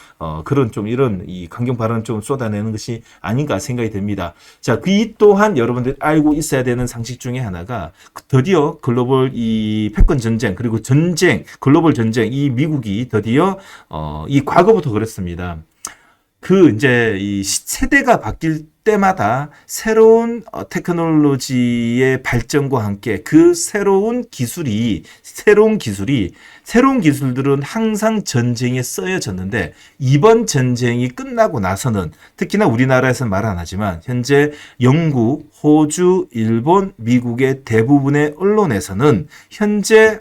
그런 좀 이런 이 강경 발언을 좀 쏟아내는 것이 아닌가 생각이 됩니다. 자, 이 또한 여러분들 알고 있어야 되는 상식 중에 하나가 드디어 글로벌 이 패권 전쟁 그리고 글로벌 전쟁, 이 미국이 드디어 이 과거부터 그랬습니다. 이제 이 세대가 바뀔 때마다 새로운 테크놀로지의 발전과 함께 그 새로운 기술들은 항상 전쟁에 쓰여졌는데, 이번 전쟁이 끝나고 나서는 특히나 우리나라에서는 말 안 하지만 현재 영국, 호주, 일본, 미국의 대부분의 언론에서는 현재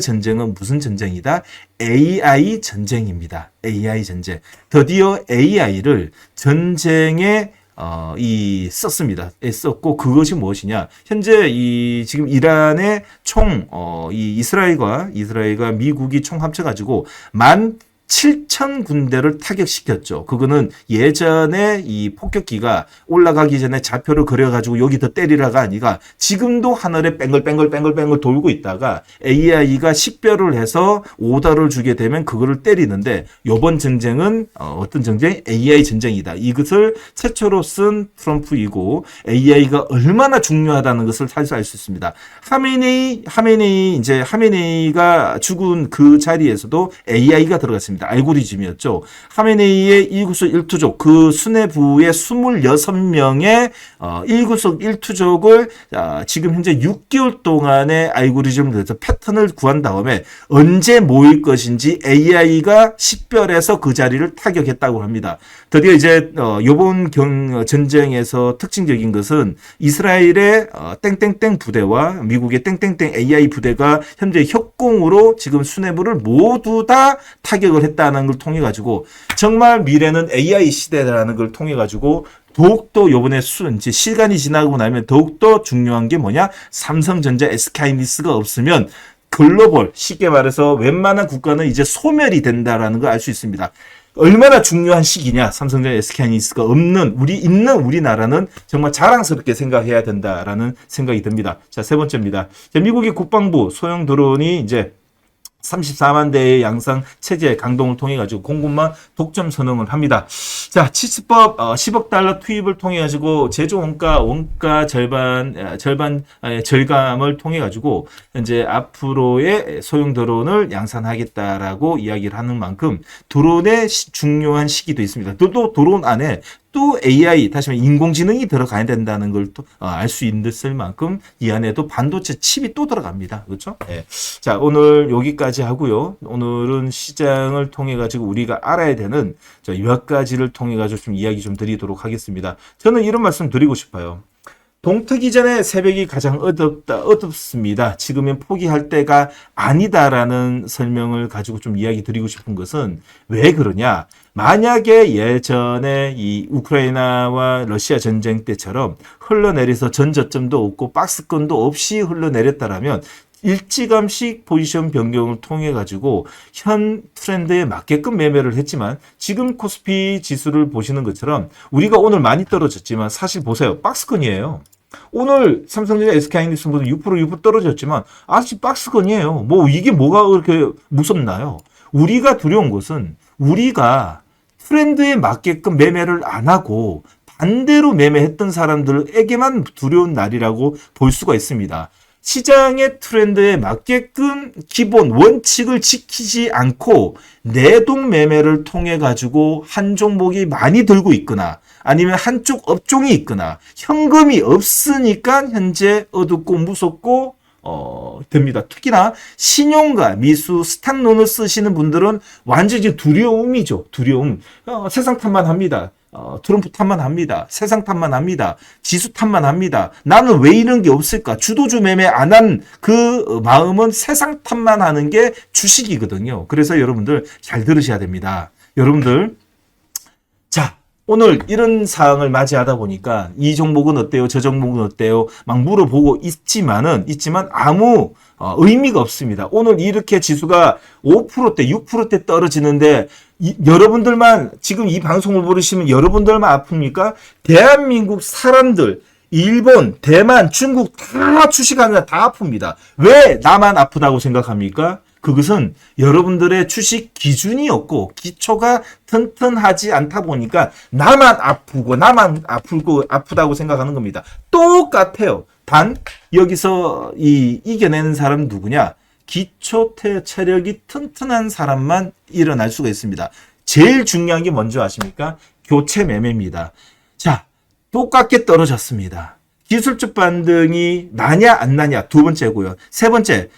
전쟁은 무슨 전쟁이다? AI 전쟁입니다. AI 전쟁. 드디어 AI를 전쟁에 썼습니다. 썼고, 그것이 무엇이냐? 현재 지금 이란의 이스라엘과 미국이 총 합쳐가지고 17,000군데를 타격시켰죠. 그거는 예전에 이 폭격기가 올라가기 전에 좌표를 그려가지고 여기 더 때리라가 아니라 지금도 하늘에 뱅글뱅글 돌고 있다가 AI가 식별을 해서 오더를 주게 되면 그거를 때리는데, 요번 전쟁은 어떤 전쟁? AI 전쟁이다. 이것을 최초로 쓴 트럼프이고 AI가 얼마나 중요하다는 것을 사실 알 수 있습니다. 하메네이가 죽은 그 자리에서도 AI가 들어갔습니다. 알고리즘이었죠. 하메네이의 일구석일투족, 그 수뇌부의 26명의 일구석일투족을 지금 현재 6개월 동안의 알고리즘을 통해서 패턴을 구한 다음에 언제 모일 것인지 AI가 식별해서 그 자리를 타격했다고 합니다. 드디어 이제 이번 전쟁에서 특징적인 것은 이스라엘의 땡땡땡 부대와 미국의 땡땡땡 AI 부대가 현재 협공으로 지금 수뇌부를 모두 다 타격을 했다는 걸 통해 가지고 정말 미래는 AI 시대라는 걸 통해 가지고 더욱더 이번에 이제 시간이 지나고 나면 더욱더 중요한 게 뭐냐? 삼성전자 SK하이닉스가 없으면 글로벌, 쉽게 말해서 웬만한 국가는 이제 소멸이 된다라는 걸 알 수 있습니다. 얼마나 중요한 시기냐? 삼성전자 SK하이닉스가 있는 우리나라는 정말 자랑스럽게 생각해야 된다라는 생각이 듭니다. 자, 세 번째입니다. 자, 미국의 국방부 소형 드론이 이제 34만 대의 양상 체제 강동을 통해 가지고 공급망 독점 선언을 합니다. 자, 치스법 10억 달러 투입을 통해 가지고 제조 원가 절감을 통해 가지고 현재 앞으로의 소형 드론을 양산하겠다라고 이야기를 하는 만큼 드론의 중요한 시기도 있습니다. 또 드론 안에 또 AI, 다시 말해 인공지능이 들어가야 된다는 걸 또 알 수 있을 만큼 이 안에도 반도체 칩이 또 들어갑니다. 그렇죠? 네. 자, 오늘 여기까지 하고요. 오늘은 시장을 통해 가지고 우리가 알아야 되는 몇 가지를 통해 가지고 좀 이야기 좀 드리도록 하겠습니다. 저는 이런 말씀 드리고 싶어요. 동트기 전에 새벽이 가장 어둡습니다. 지금은 포기할 때가 아니다라는 설명을 가지고 좀 이야기 드리고 싶은 것은 왜 그러냐? 만약에 예전에 이 우크라이나와 러시아 전쟁 때처럼 흘러내려서 전저점도 없고 박스권도 없이 흘러내렸다라면 일찌감치 포지션 변경을 통해 가지고 현 트렌드에 맞게끔 매매를 했지만 지금 코스피 지수를 보시는 것처럼 우리가 오늘 많이 떨어졌지만 사실 보세요. 박스권이에요. 오늘 삼성전자 SK하이닉스보다 6% 떨어졌지만 아직 박스권이에요. 뭐 이게 뭐가 그렇게 무섭나요? 우리가 두려운 것은 우리가 트렌드에 맞게끔 매매를 안 하고 반대로 매매했던 사람들에게만 두려운 날이라고 볼 수가 있습니다. 시장의 트렌드에 맞게끔 기본 원칙을 지키지 않고 내동 매매를 통해 가지고 한 종목이 많이 들고 있거나 아니면 한쪽 업종이 있거나 현금이 없으니까 현재 어둡고 무섭고 됩니다. 특히나 신용과 미수, 스탁론을 쓰시는 분들은 완전히 두려움이죠. 두려움. 세상 탓만 합니다. 트럼프 탓만 합니다. 세상 탓만 합니다. 지수 탓만 합니다. 나는 왜 이런 게 없을까? 주도주 매매 안 한 그 마음은 세상 탓만 하는 게 주식이거든요. 그래서 여러분들 잘 들으셔야 됩니다. 여러분들, 자, 오늘 이런 상황을 맞이하다 보니까 이 종목은 어때요? 저 종목은 어때요? 막 물어보고 있지만 아무 의미가 없습니다. 오늘 이렇게 지수가 5%대, 6%대 떨어지는데 여러분들만 지금 이 방송을 보시면 여러분들만 아픕니까? 대한민국 사람들, 일본, 대만, 중국 다 주식하느라 다 아픕니다. 왜 나만 아프다고 생각합니까? 그것은 여러분들의 주식 기준이 없고 기초가 튼튼하지 않다 보니까 나만 아프다고 생각하는 겁니다. 똑같아요. 단 여기서 이겨내는 사람은 누구냐? 기초 체력이 튼튼한 사람만 일어날 수가 있습니다. 제일 중요한 게 뭔지 아십니까? 교체 매매입니다. 자, 똑같게 떨어졌습니다. 기술적 반등이 나냐 안 나냐 두 번째고요. 세 번째,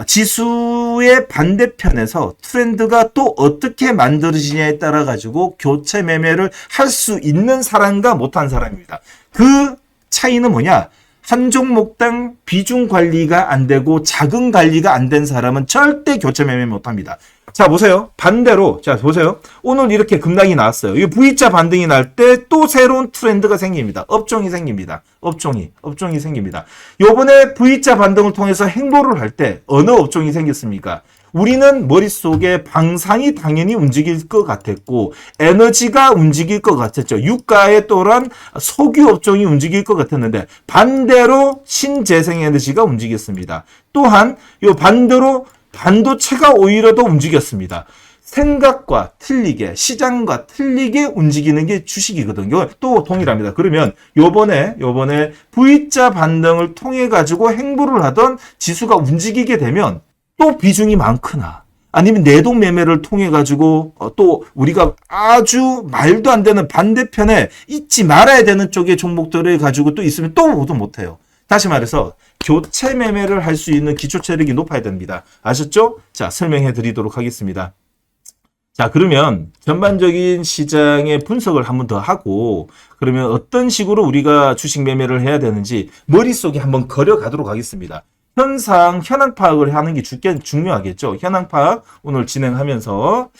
지수의 반대편에서 트렌드가 또 어떻게 만들어지냐에 따라 가지고 교체 매매를 할 수 있는 사람과 못한 사람입니다. 그 차이는 뭐냐? 한 종목당 비중 관리가 안 되고 자금 관리가 안 된 사람은 절대 교체 매매 못 합니다. 자, 보세요. 반대로, 자, 보세요. 오늘 이렇게 급락이 나왔어요. 이 V자 반등이 날 때 또 새로운 트렌드가 생깁니다. 업종이 생깁니다. 업종이 생깁니다. 요번에 V자 반등을 통해서 행보를 할 때 어느 업종이 생겼습니까? 우리는 머릿속에 방산이 당연히 움직일 것 같았고 에너지가 움직일 것 같았죠. 유가에 또한 석유 업종이 움직일 것 같았는데 반대로 신재생에너지가 움직였습니다. 또한 요 반대로 반도체가 오히려 더 움직였습니다. 생각과 틀리게, 시장과 틀리게 움직이는 게 주식이거든요. 또 동일합니다. 그러면 요번에 V자 반등을 통해 가지고 행보를 하던 지수가 움직이게 되면 또 비중이 많거나 아니면 내동 매매를 통해 가지고 또 우리가 아주 말도 안 되는 반대편에 잊지 말아야 되는 쪽의 종목들을 가지고 또 있으면 또 모두 못해요. 다시 말해서 교체 매매를 할 수 있는 기초 체력이 높아야 됩니다. 아셨죠? 자, 설명해 드리도록 하겠습니다. 자, 그러면 전반적인 시장의 분석을 한번 더 하고 그러면 어떤 식으로 우리가 주식 매매를 해야 되는지 머릿속에 한번 그려가도록 하겠습니다. 현황 파악을 하는 게 중요하겠죠. 현황 파악 오늘 진행하면서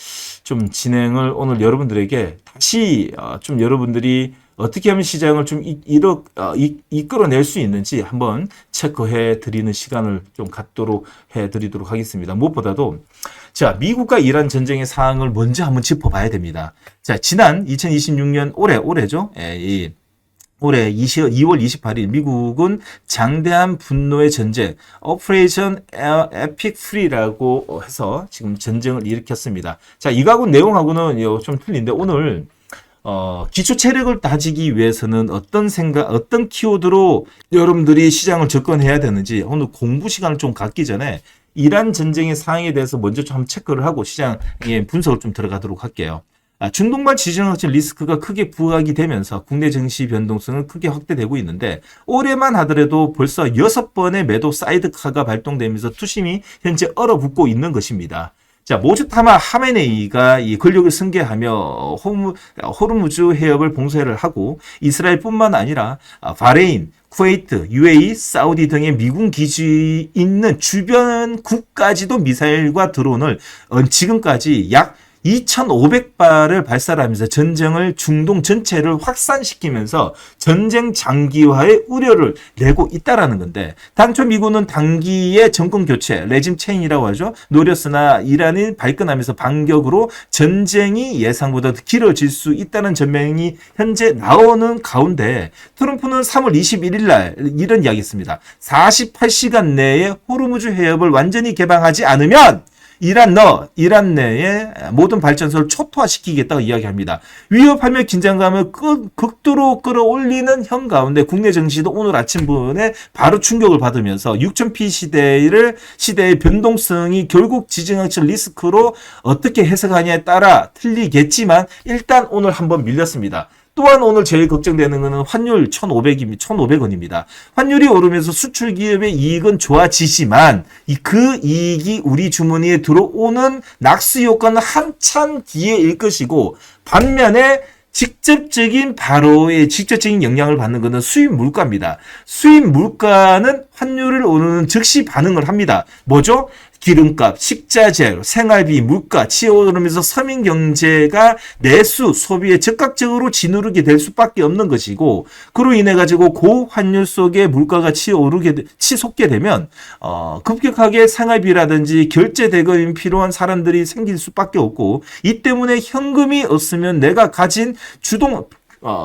좀 진행을 오늘 여러분들에게 다시 좀 여러분들이 어떻게 하면 시장을 좀 이끌어낼 수 있는지 한번 체크해 드리는 시간을 좀 갖도록 해 드리도록 하겠습니다. 무엇보다도 자, 미국과 이란 전쟁의 상황을 먼저 한번 짚어봐야 됩니다. 자, 지난 2026년 올해죠. 올해 2월 28일 미국은 장대한 분노의 전쟁 오퍼레이션 에픽 프리라고 해서 지금 전쟁을 일으켰습니다. 자, 이거하고 내용하고는 좀 틀린데 오늘 기초 체력을 다지기 위해서는 어떤 생각, 어떤 키워드로 여러분들이 시장을 접근해야 되는지 오늘 공부 시간을 좀 갖기 전에 이란 전쟁의 상황에 대해서 먼저 좀 체크를 하고 시장의 분석을 좀 들어가도록 할게요. 중동발 지정학적 리스크가 크게 부각이 되면서 국내 증시 변동성은 크게 확대되고 있는데 올해만 하더라도 벌써 6번의 매도 사이드카가 발동되면서 투심이 현재 얼어붙고 있는 것입니다. 자, 모주타마 하메네이가 이 권력을 승계하며 호르무즈 해협을 봉쇄를 하고 이스라엘뿐만 아니라 바레인, 쿠웨이트, UAE, 사우디 등의 미군 기지 있는 주변국까지도 미사일과 드론을 지금까지 약 2,500발을 발사하면서 전쟁을 중동 전체를 확산시키면서 전쟁 장기화의 우려를 내고 있다라는 건데 당초 미군은 단기의 정권 교체, 레짐 체인이라고 하죠. 노렸으나 이란이 발끈하면서 반격으로 전쟁이 예상보다 더 길어질 수 있다는 전망이 현재 나오는 가운데 트럼프는 3월 21일 날 이런 이야기했습니다. 48시간 내에 호르무즈 해협을 완전히 개방하지 않으면 이란 내에 모든 발전소를 초토화시키겠다고 이야기합니다. 위협하며 긴장감을 극도로 끌어올리는 현 가운데 국내 증시도 오늘 아침분에 바로 충격을 받으면서 6000P 시대의 변동성이 결국 지정학적 리스크로 어떻게 해석하냐에 따라 틀리겠지만 일단 오늘 한번 밀렸습니다. 또한 오늘 제일 걱정되는 것은 환율 1,500원입니다. 환율이 오르면서 수출 기업의 이익은 좋아지지만 그 이익이 우리 주머니에 들어오는 낙수 효과는 한참 뒤에일 것이고 반면에 직접적인 영향을 받는 것은 수입 물가입니다. 수입 물가는 환율을 오르는 즉시 반응을 합니다. 뭐죠? 기름값, 식자재, 생활비, 물가 치어오르면서 서민 경제가 내수, 소비에 즉각적으로 짓누르게 될 수밖에 없는 것이고 그로 인해 가지고 고환율 속에 물가가 치솟게 되면 급격하게 생활비라든지 결제 대금이 필요한 사람들이 생길 수밖에 없고 이 때문에 현금이 없으면 내가 가진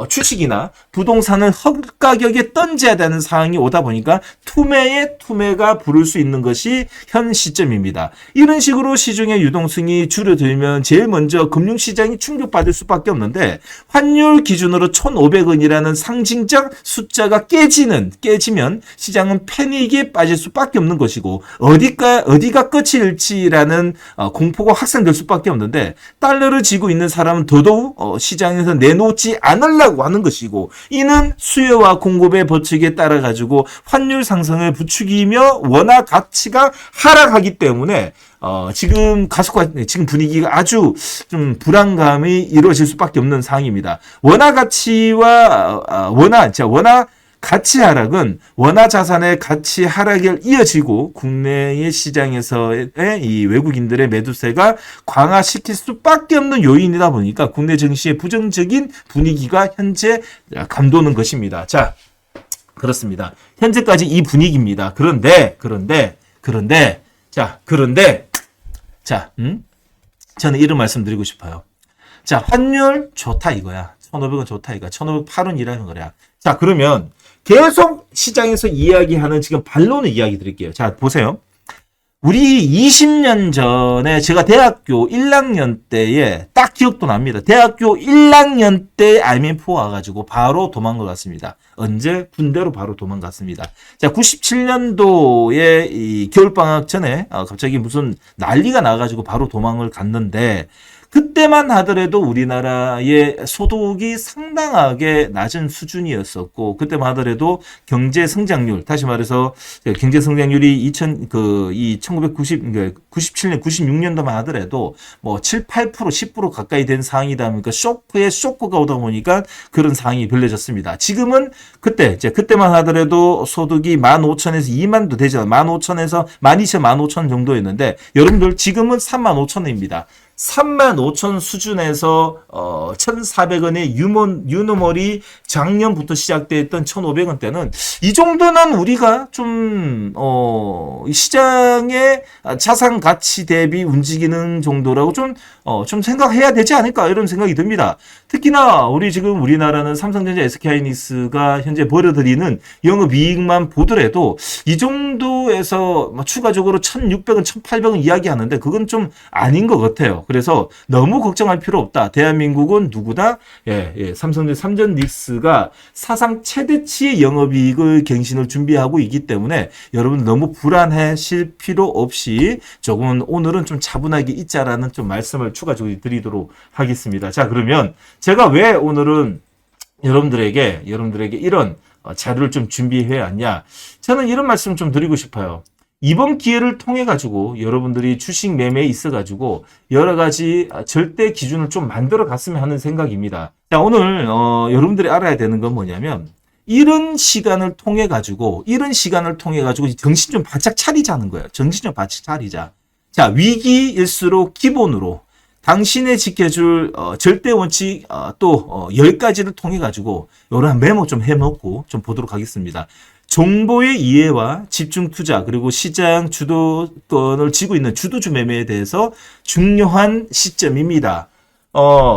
주식이나 부동산을 헐가격에 던져야 되는 상황이 오다 보니까 투매가 부를 수 있는 것이 현 시점입니다. 이런 식으로 시중의 유동성이 줄어들면 제일 먼저 금융시장이 충격받을 수밖에 없는데 환율 기준으로 1,500원이라는 상징적 숫자가 깨지면 시장은 패닉에 빠질 수밖에 없는 것이고 어디가 끝일지라는 공포가 확산될 수밖에 없는데 달러를 쥐고 있는 사람은 더더욱 시장에서 내놓지 않으려고 하는 것이고 이는 수요와 공급의 법칙에 따라 가지고 환율 상승을 부추기며 원화 가치가 하락하기 때문에 지금 분위기가 아주 좀 불안감이 이루어질 수밖에 없는 상황입니다. 원화 가치 하락은 원화 자산의 가치 하락을 이어지고 국내의 시장에서의 이 외국인들의 매도세가 강화시킬 수밖에 없는 요인이다 보니까 국내 증시의 부정적인 분위기가 현재 감도는 것입니다. 자, 그렇습니다. 현재까지 이 분위기입니다. 그런데 저는 이런 말씀드리고 싶어요. 자, 환율 좋다 이거야. 1,500원 좋다 이거야. 1,508원이라는 거야. 자, 그러면 계속 시장에서 이야기하는 지금 반론을 이야기 드릴게요. 자, 보세요. 우리 20년 전에 제가 대학교 1학년 때에 딱 기억도 납니다. 대학교 1학년 때 IMF 와가지고 바로 도망가 갔습니다. 언제? 군대로 바로 도망갔습니다. 자, 97년도에 이 겨울방학 전에 갑자기 무슨 난리가 나가지고 바로 도망을 갔는데 그때만 하더라도 우리나라의 소득이 상당하게 낮은 수준이었었고, 그때만 하더라도 경제 성장률, 다시 말해서 경제 성장률이 97년, 96년도만 하더라도 뭐 7, 8%, 10% 가까이 된 상황이다 보니까 쇼크에 쇼크가 오다 보니까 그런 상황이 벌려졌습니다. 지금은 그때만 하더라도 소득이 15,000에서 2만도 되죠. 15,000에서 12,000, 15,000 정도였는데, 여러분들 지금은 35,000원입니다. 35,000 수준에서 1,400원의 유노멀이 작년부터 시작됐던 1,500원대는 이 정도는 우리가 좀 시장의 자산 가치 대비 움직이는 정도라고 좀 생각해야 되지 않을까 이런 생각이 듭니다. 특히나 지금 우리나라는 삼성전자, SK하이닉스가 현재 벌어들이는 영업이익만 보더라도 이 정도에서 추가적으로 1,600원, 1,800원 이야기하는데 그건 좀 아닌 것 같아요. 그래서 너무 걱정할 필요 없다. 대한민국은 누구나 삼성전자가 사상 최대치의 영업이익을 갱신을 준비하고 있기 때문에 여러분 너무 불안하실 필요 없이 조금은 오늘은 좀 차분하게 있자라는 좀 말씀을 추가적으로 드리도록 하겠습니다. 자, 그러면 제가 왜 오늘은 여러분들에게 이런 자료를 좀 준비해 왔냐? 저는 이런 말씀 좀 드리고 싶어요. 이번 기회를 통해 가지고 여러분들이 주식 매매에 있어 가지고 여러 가지 절대 기준을 좀 만들어 갔으면 하는 생각입니다. 자, 오늘 여러분들이 알아야 되는 건 뭐냐면 이런 시간을 통해 가지고 정신 좀 바짝 차리자는 거예요. 정신 좀 바짝 차리자. 자, 위기일수록 기본으로 당신의 지켜줄 절대 원칙 또 10가지를 통해 가지고 이런 메모 좀 해놓고 좀 보도록 하겠습니다. 정보의 이해와 집중 투자 그리고 시장 주도권을 쥐고 있는 주도주 매매에 대해서 중요한 시점입니다.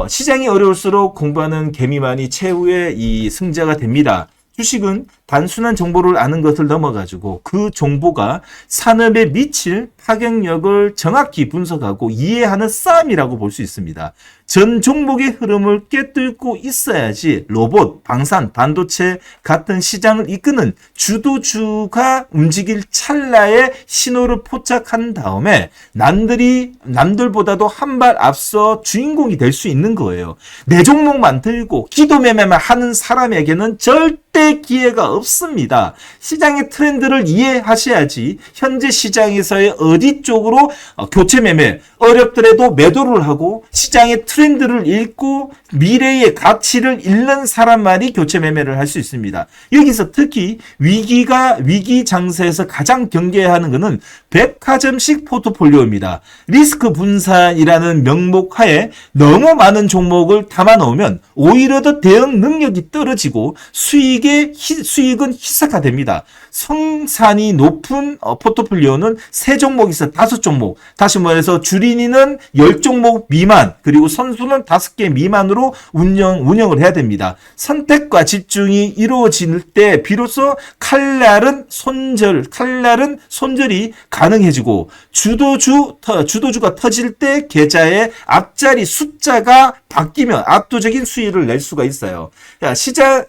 시장이 어려울수록 공부하는 개미만이 최후의 이 승자가 됩니다. 주식은 단순한 정보를 아는 것을 넘어가지고 그 정보가 산업에 미칠 파격력을 정확히 분석하고 이해하는 싸움이라고 볼 수 있습니다. 전 종목의 흐름을 꿰뚫고 있어야지 로봇, 방산, 반도체 같은 시장을 이끄는 주도주가 움직일 찰나에 신호를 포착한 다음에 남들보다도 한 발 앞서 주인공이 될 수 있는 거예요. 내 종목만 들고 기도 매매만 하는 사람에게는 절대 기회가 없습니다. 시장의 트렌드를 이해하셔야지 현재 시장에서의 어디 쪽으로 교체 매매 어렵더라도 매도를 하고 시장의 트렌드를 읽고 미래의 가치를 읽는 사람만이 교체 매매를 할 수 있습니다. 여기서 특히 위기 장세에서 가장 경계해야 하는 것은 백화점식 포트폴리오입니다. 리스크 분산이라는 명목 하에 너무 많은 종목을 담아 넣으면 오히려 더 대응 능력이 떨어지고 수익은 희석화됩니다. 성산이 높은 포트폴리오는 3종목에서 5종목, 다시 말해서 주린이는 10종목 미만, 그리고 선수는 5개 미만으로 운영을 해야 됩니다. 선택과 집중이 이루어질 때 비로소 칼날은 손절이 가능해지고 주도주가 터질 때 계좌의 앞자리 숫자가 바뀌면 압도적인 수익을 낼 수가 있어요.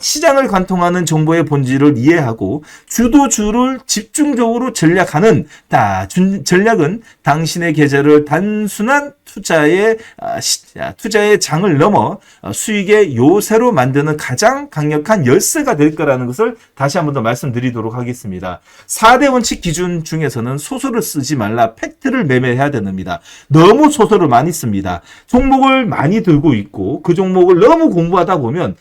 시장을 관통하는 정보의 본질을 이해하고 주도주를 집중적으로 전략하는 전략은 당신의 계좌를 단순한 투자의 장을 넘어 수익의 요새로 만드는 가장 강력한 열쇠가 될 거라는 것을 다시 한 번 더 말씀드리도록 하겠습니다. 4대 원칙 기준 중에서는 소설을 쓰지 말라, 팩트를 매매해야 됩니다. 너무 소설을 많이 씁니다. 종목을 많이 들고 있고 그 종목을 너무 공부하다 보면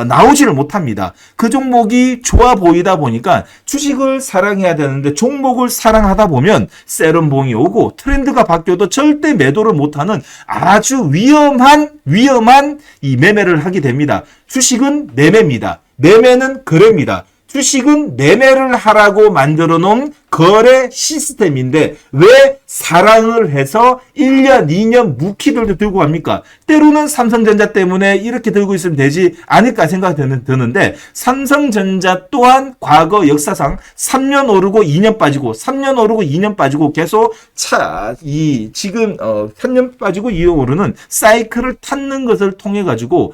나오지를 못합니다. 그 종목이 좋아 보이다 보니까 주식을 사랑해야 되는데 종목을 사랑하다 보면 세럼봉이 오고 트렌드가 바뀌어도 절대 매도를 못하는 아주 위험한 이 매매를 하게 됩니다. 주식은 매매입니다. 매매는 거래입니다. 주식은 매매를 하라고 만들어 놓은 거래 시스템인데 왜 사랑을 해서 1년, 2년 묵히들도 들고 갑니까? 때로는 삼성전자 때문에 이렇게 들고 있으면 되지 않을까 생각이 드는데 삼성전자 또한 과거 역사상 3년 오르고 2년 빠지고 3년 오르고 2년 빠지고 계속 지금 3년 빠지고 2년 오르는 사이클을 탔는 것을 통해 가지고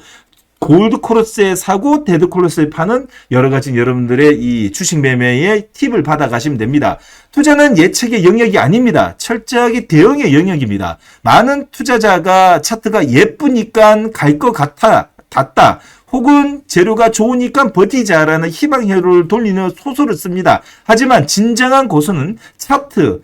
골드 코러스에 사고 데드 코러스에 파는 여러 가지 여러분들의 이 주식 매매의 팁을 받아 가시면 됩니다. 투자는 예측의 영역이 아닙니다. 철저하게 대응의 영역입니다. 많은 투자자가 차트가 예쁘니까 갈 것 같다. 혹은 재료가 좋으니까 버티자라는 희망회로를 돌리는 소설을 씁니다. 하지만 진정한 고수는 차트,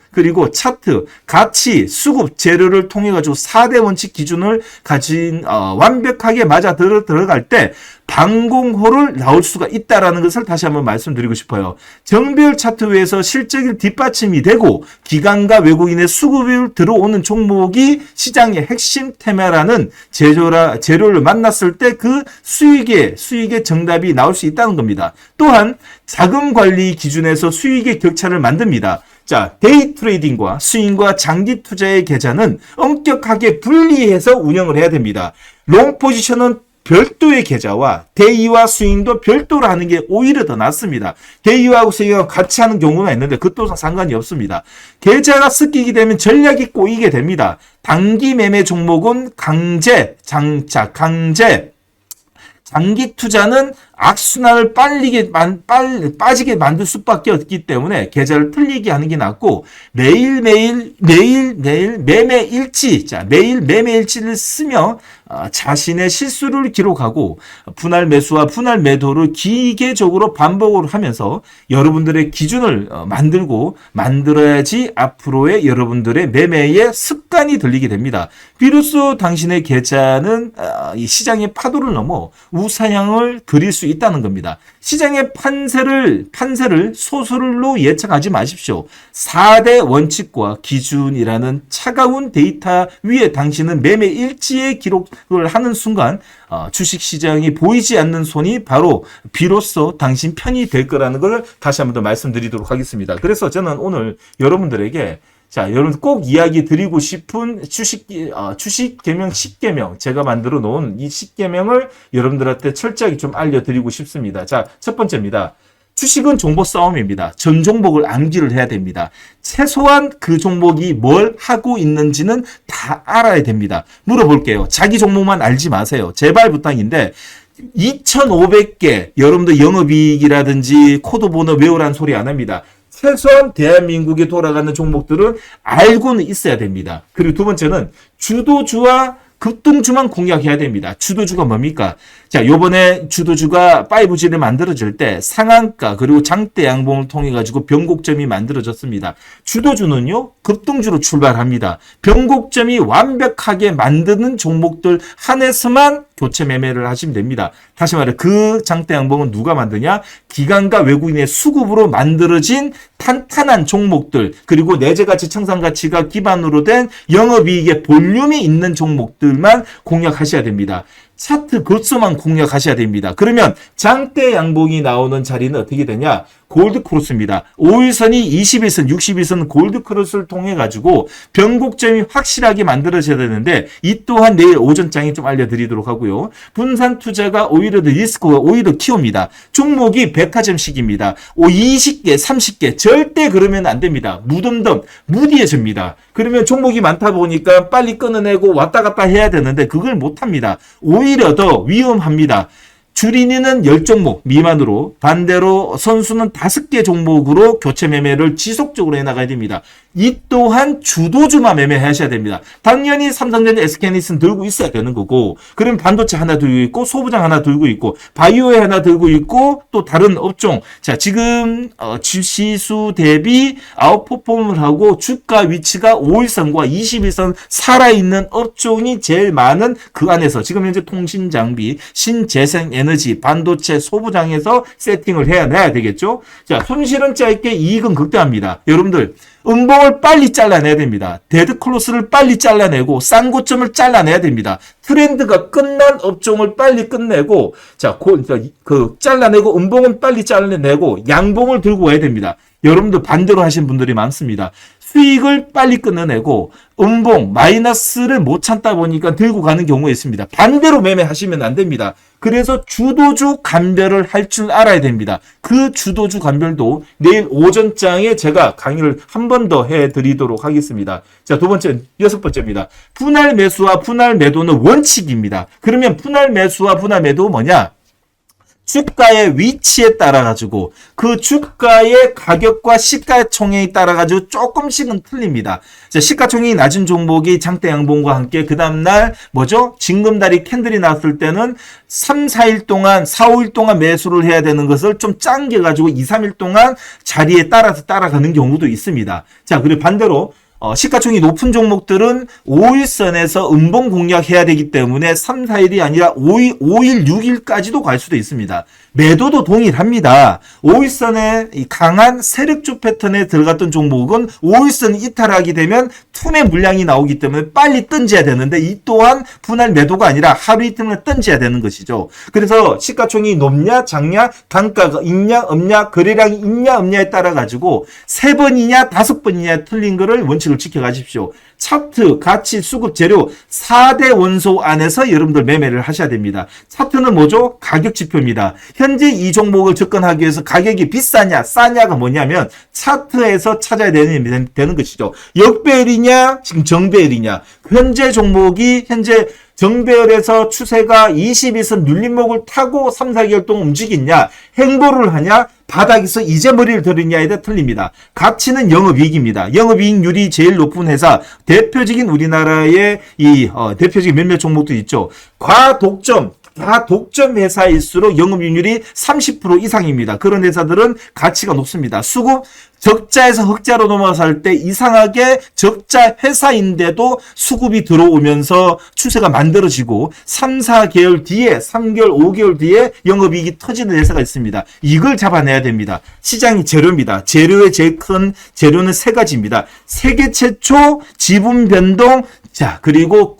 가치, 수급, 재료를 통해 가지고 4대 원칙 기준을 가진 완벽하게 맞아 들어갈 때 방공호를 나올 수가 있다라는 것을 다시 한번 말씀드리고 싶어요. 정배열 차트 외에서 실적이 뒷받침이 되고 기관과 외국인의 수급이 들어오는 종목이 시장의 핵심 테마라는 재료를 만났을 때 그 수익의 정답이 나올 수 있다는 겁니다. 또한 자금 관리 기준에서 수익의 격차를 만듭니다. 자, 데이 트레이딩과 스윙과 장기 투자의 계좌는 엄격하게 분리해서 운영을 해야 됩니다. 롱 포지션은 별도의 계좌와 데이와 스윙도 별도로 하는 게 오히려 더 낫습니다. 데이와 스윙과 같이 하는 경우가 있는데 그것도 상관이 없습니다. 계좌가 섞이게 되면 전략이 꼬이게 됩니다. 단기 매매 종목은 강제, 장기 투자는 악순환을 빠지게 만들 수밖에 없기 때문에 계좌를 틀리게 하는 게 낫고 매일매일 매매 일지, 매일 매매 일지를 쓰며 자신의 실수를 기록하고 분할 매수와 분할 매도를 기계적으로 반복을 하면서 여러분들의 기준을 만들어야지 앞으로의 여러분들의 매매의 습관이 들리게 됩니다. 비로소 당신의 계좌는 이 시장의 파도를 넘어 우상향을 그릴 수 있다는 겁니다. 시장의 판세를 소설로 예측하지 마십시오. 4대 원칙과 기준이라는 차가운 데이터 위에 당신은 매매 일지의 기록을 하는 순간 주식시장이 보이지 않는 손이 바로 비로소 당신 편이 될 거라는 걸 다시 한번 더 말씀드리도록 하겠습니다. 그래서 저는 오늘 여러분들에게 여러분 꼭 이야기 드리고 싶은 주식 계명 10계명 제가 만들어 놓은 이 10계명을 여러분들한테 철저하게 좀 알려드리고 싶습니다. 자, 첫 번째입니다. 주식은 정보 싸움입니다. 전 종목을 암기를 해야 됩니다. 최소한 그 종목이 뭘 하고 있는지는 다 알아야 됩니다. 물어볼게요. 자기 종목만 알지 마세요. 제발 부탁인데 2,500개 여러분들 영업이익이라든지 코드번호 외우라는 소리 안 합니다. 최소한 대한민국에 돌아가는 종목들은 알고는 있어야 됩니다. 그리고 두 번째는 주도주와 급등주만 공략해야 됩니다. 주도주가 뭡니까? 자, 요번에 주도주가 5G를 만들어질 때 상한가 그리고 장대 양봉을 통해 가지고 변곡점이 만들어졌습니다. 주도주는요, 급등주로 출발합니다. 변곡점이 완벽하게 만드는 종목들 한해서만 교체 매매를 하시면 됩니다. 다시 말해 그 장대 양봉은 누가 만드냐? 기관과 외국인의 수급으로 만들어진 탄탄한 종목들 그리고 내재가치 청산가치가 기반으로 된 영업이익의 볼륨이 있는 종목들만 공략하셔야 됩니다. 차트 급소만 공략하셔야 됩니다. 그러면 장대 양봉이 나오는 자리는 어떻게 되냐? 골드 크로스입니다. 5일선이 21선, 61선 골드 크로스를 통해 가지고 변곡점이 확실하게 만들어져야 되는데 이 또한 내일 오전장에 좀 알려드리도록 하고요. 분산 투자가 오히려 더 리스크가 오히려 키웁니다. 종목이 백화점식입니다. 20개, 30개 절대 그러면 안 됩니다. 무디해집니다. 그러면 종목이 많다 보니까 빨리 끊어내고 왔다 갔다 해야 되는데 그걸 못합니다. 오히려 더 위험합니다. 줄이는 10종목 미만으로 반대로 선수는 5개 종목으로 교체 매매를 지속적으로 해나가야 됩니다. 이 또한 주도주만 매매하셔야 됩니다. 당연히 삼성전자 SK하이닉스는 들고 있어야 되는 거고 그럼 반도체 하나 들고 있고 소부장 하나 들고 있고 바이오에 하나 들고 있고 또 다른 업종 자 지금 지수 대비 아웃퍼폼을 하고 주가 위치가 5일선과 21선 살아있는 업종이 제일 많은 그 안에서 지금 현재 통신장비 신재생에너지 반도체 소부장에서 세팅을 해야 되겠죠. 자 손실은 짧게 이익은 극대화입니다. 여러분들 음봉을 빨리 잘라내야 됩니다. 데드클로스를 빨리 잘라내고 싼 고점을 잘라내야 됩니다. 트렌드가 끝난 업종을 빨리 끝내고 잘라내고 음봉은 빨리 잘라내고 양봉을 들고 와야 됩니다. 여러분들 반대로 하신 분들이 많습니다. 수익을 빨리 끊어내고 음봉 마이너스를 못 참다 보니까 들고 가는 경우가 있습니다. 반대로 매매하시면 안 됩니다. 그래서 주도주 감별을 할 줄 알아야 됩니다. 그 주도주 감별도 내일 오전장에 제가 강의를 한 번 더 해드리도록 하겠습니다. 자, 여섯 번째입니다. 분할 매수와 분할 매도는 원칙입니다. 그러면 분할 매수와 분할 매도 뭐냐? 주가의 위치에 따라 가지고 그 주가의 가격과 시가총액에 따라 가지고 조금씩은 틀립니다. 자, 시가총액이 낮은 종목이 장대 양봉과 함께 그 다음날 징금다리 캔들이 나왔을 때는 3, 4일 동안 4, 5일 동안 매수를 해야 되는 것을 좀 당겨 가지고 2, 3일 동안 자리에 따라서 따라가는 경우도 있습니다. 자, 그리고 반대로 시가총액이 높은 종목들은 5일선에서 음봉 공략해야 되기 때문에 3, 4일이 아니라 5일, 6일까지도 갈 수도 있습니다. 매도도 동일합니다. 5일선에 이 강한 세력주 패턴에 들어갔던 종목은 5일선 이탈하게 되면 투매 물량이 나오기 때문에 빨리 던져야 되는데 이 또한 분할 매도가 아니라 하루 이틀만 던져야 되는 것이죠. 그래서 시가총액이 높냐 작냐 단가가 있냐 없냐 거래량이 있냐 없냐에 따라 가지고 3번이냐 5번이냐 틀린 거를 원칙을 지켜가십시오. 차트, 가치, 수급, 재료 4대 원소 안에서 여러분들 매매를 하셔야 됩니다. 차트는 뭐죠? 가격 지표입니다. 현재 이 종목을 접근하기 위해서 가격이 비싸냐 싸냐가 뭐냐면 차트에서 찾아야 되는 것이죠. 역배열이냐 지금 정배열이냐. 현재 종목이 현재 정배열에서 추세가 22선 눌림목을 타고 3, 4개월 동안 움직이냐 행보를 하냐 바닥에서 이제 머리를 들이냐에 대해 틀립니다. 가치는 영업이익입니다. 영업이익률이 제일 높은 회사 대표적인 우리나라의 대표적인 몇몇 종목도 있죠. 과독점 회사일수록 영업이익률이 30% 이상입니다. 그런 회사들은 가치가 높습니다. 수급 적자에서 흑자로 넘어갈 때 이상하게 적자 회사인데도 수급이 들어오면서 추세가 만들어지고 3, 4개월 뒤에 3개월, 5개월 뒤에 영업이익이 터지는 회사가 있습니다. 이걸 잡아내야 됩니다. 시장이 재료입니다. 재료의 제일 큰 재료는 3가지입니다. 세계 최초 지분 변동 그리고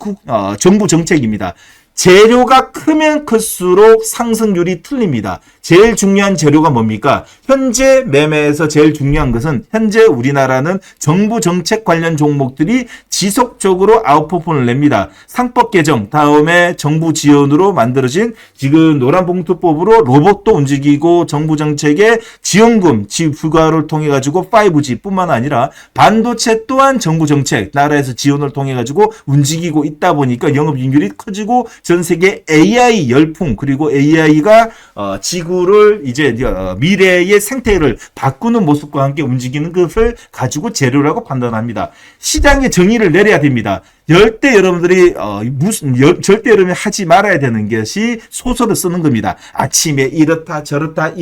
정부 정책입니다. 재료가 크면 클수록 상승률이 틀립니다. 제일 중요한 재료가 뭡니까? 현재 매매에서 제일 중요한 것은 현재 우리나라는 정부 정책 관련 종목들이 지속적으로 아웃퍼폼을 냅니다. 상법 개정 다음에 정부 지원으로 만들어진 지금 노란봉투법으로 로봇도 움직이고 정부 정책의 지원금 부과를 통해 가지고 5G 뿐만 아니라 반도체 또한 정부 정책 나라에서 지원을 통해 가지고 움직이고 있다 보니까 영업이익률이 커지고 전 세계 AI 열풍 그리고 AI가 지구를 이제 미래의 생태를 바꾸는 모습과 함께 움직이는 것을 가지고 재료라고 판단합니다. 시장의 정의를 내려야 됩니다. 절대 여러분들이 절대 여러분이 하지 말아야 되는 것이 소설을 쓰는 겁니다. 아침에 이렇다 저렇다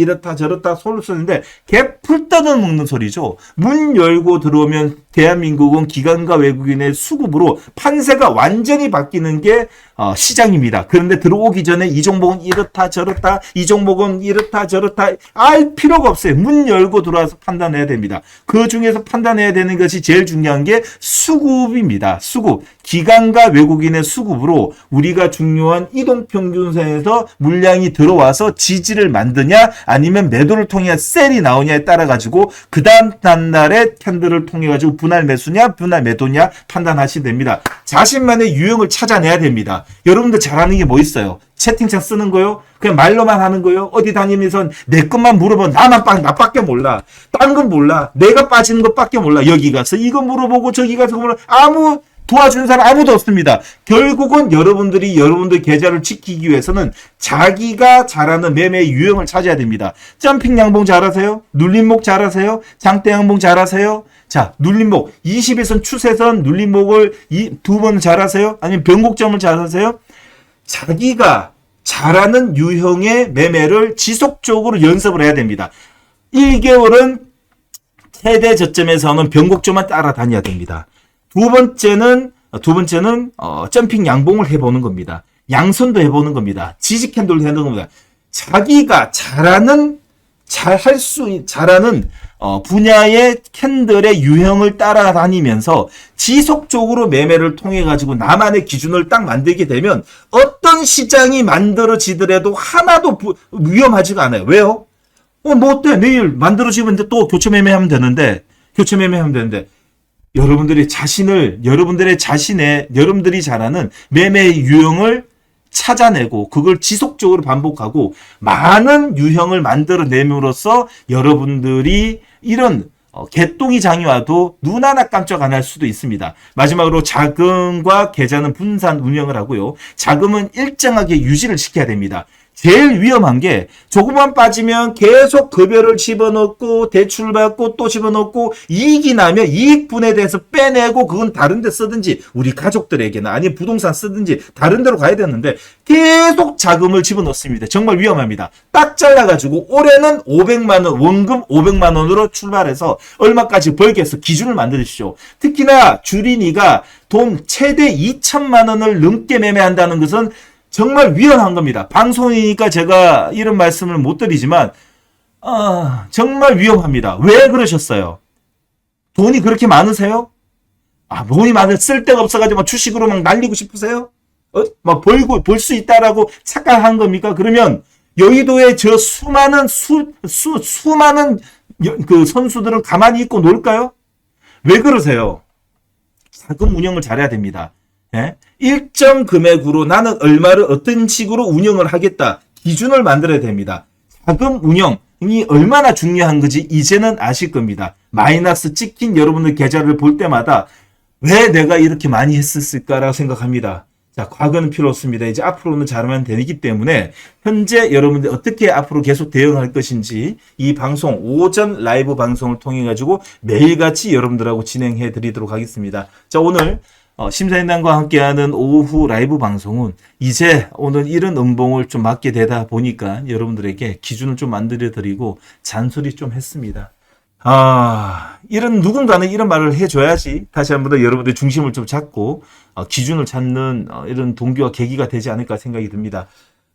소설을 쓰는데 개풀 떠먹는 소리죠. 문 열고 들어오면 대한민국은 기관과 외국인의 수급으로 판세가 완전히 바뀌는 게 시장입니다. 그런데 들어오기 전에 이 종목은 이렇다 저렇다 이 종목은 이렇다 저렇다 알 필요가 없어요. 문 열고 들어와서 판단해야 됩니다. 그 중에서 판단해야 되는 것이 제일 중요한 게 수급입니다. 수급. 기관과 외국인의 수급으로 우리가 중요한 이동평균선에서 물량이 들어와서 지지를 만드냐 아니면 매도를 통해 셀이 나오냐에 따라 가지고 그 다음 날에 캔들을 통해 가지고 분할 매수냐 분할 매도냐 판단하시면 됩니다. 자신만의 유형을 찾아내야 됩니다. 여러분들 잘하는 게 뭐 있어요? 채팅창 쓰는 거요? 그냥 말로만 하는 거요? 어디 다니면서 내 것만 물어보면 나밖에 몰라. 딴 건 몰라. 내가 빠지는 것밖에 몰라. 여기 가서 이거 물어보고 저기 가서 물어보고 도와주는 사람 아무도 없습니다. 결국은 여러분들 계좌를 지키기 위해서는 자기가 잘하는 매매 유형을 찾아야 됩니다. 점핑 양봉 잘하세요? 눌림목 잘하세요? 장대 양봉 잘하세요? 자, 눌림목 21선 추세선 눌림목을 2번 잘하세요? 아니면 변곡점을 잘하세요? 자기가 잘하는 유형의 매매를 지속적으로 연습을 해야 됩니다. 1개월은 최대 저점에서는 변곡점만 따라다녀야 됩니다. 두 번째는 점핑 양봉을 해보는 겁니다. 양선도 해보는 겁니다. 지지 캔들도 해보는 겁니다. 자기가 잘하는 분야의 캔들의 유형을 따라다니면서 지속적으로 매매를 통해 가지고 나만의 기준을 딱 만들게 되면 어떤 시장이 만들어지더라도 하나도 위험하지가 않아요. 왜요? 뭐 어때? 내일 만들어지면 또 교체 매매하면 되는데 여러분들이 여러분들이 잘하는 매매 유형을 찾아내고 그걸 지속적으로 반복하고 많은 유형을 만들어내므로써 여러분들이 이런 개똥이 장이 와도 눈 하나 깜짝 안 할 수도 있습니다. 마지막으로 자금과 계좌는 분산 운영을 하고요. 자금은 일정하게 유지를 시켜야 됩니다. 제일 위험한 게 조금만 빠지면 계속 급여를 집어넣고 대출 받고 또 집어넣고 이익이 나면 이익분에 대해서 빼내고 그건 다른 데 쓰든지 우리 가족들에게나 아니면 부동산 쓰든지 다른 데로 가야 되는데 계속 자금을 집어넣습니다. 정말 위험합니다. 딱 잘라가지고 올해는 500만 원 원금 500만 원으로 출발해서 얼마까지 벌겠어 기준을 만드십시오. 특히나 주린이가 돈 최대 2천만 원을 넘게 매매한다는 것은 정말 위험한 겁니다. 방송이니까 제가 이런 말씀을 못 드리지만 정말 위험합니다. 왜 그러셨어요? 돈이 그렇게 많으세요? 돈이 많을 쓸데가 없어가지고 주식으로 막 날리고 싶으세요? 막 벌 수 있다라고 착각한 겁니까? 그러면 여의도에 저 수많은 그 선수들은 가만히 있고 놀까요? 왜 그러세요? 자금 운영을 잘해야 됩니다. 예? 일정 금액으로 나는 얼마를 어떤 식으로 운영을 하겠다. 기준을 만들어야 됩니다. 자금 운영이 얼마나 중요한 건지 이제는 아실 겁니다. 마이너스 찍힌 여러분들 계좌를 볼 때마다 왜 내가 이렇게 많이 했었을까라고 생각합니다. 자, 과거는 필요 없습니다. 이제 앞으로는 잘하면 되기 때문에 현재 여러분들 어떻게 앞으로 계속 대응할 것인지 이 방송 오전 라이브 방송을 통해 가지고 매일같이 여러분들하고 진행해 드리도록 하겠습니다. 자, 오늘 심사인단과 함께하는 오후 라이브 방송은 이제 오늘 이런 음봉을 좀 맞게 되다 보니까 여러분들에게 기준을 좀 만들어 드리고 잔소리 좀 했습니다. 이런 누군가는 이런 말을 해줘야지 다시 한번 더 여러분들 중심을 좀 잡고 기준을 찾는 이런 동기와 계기가 되지 않을까 생각이 듭니다.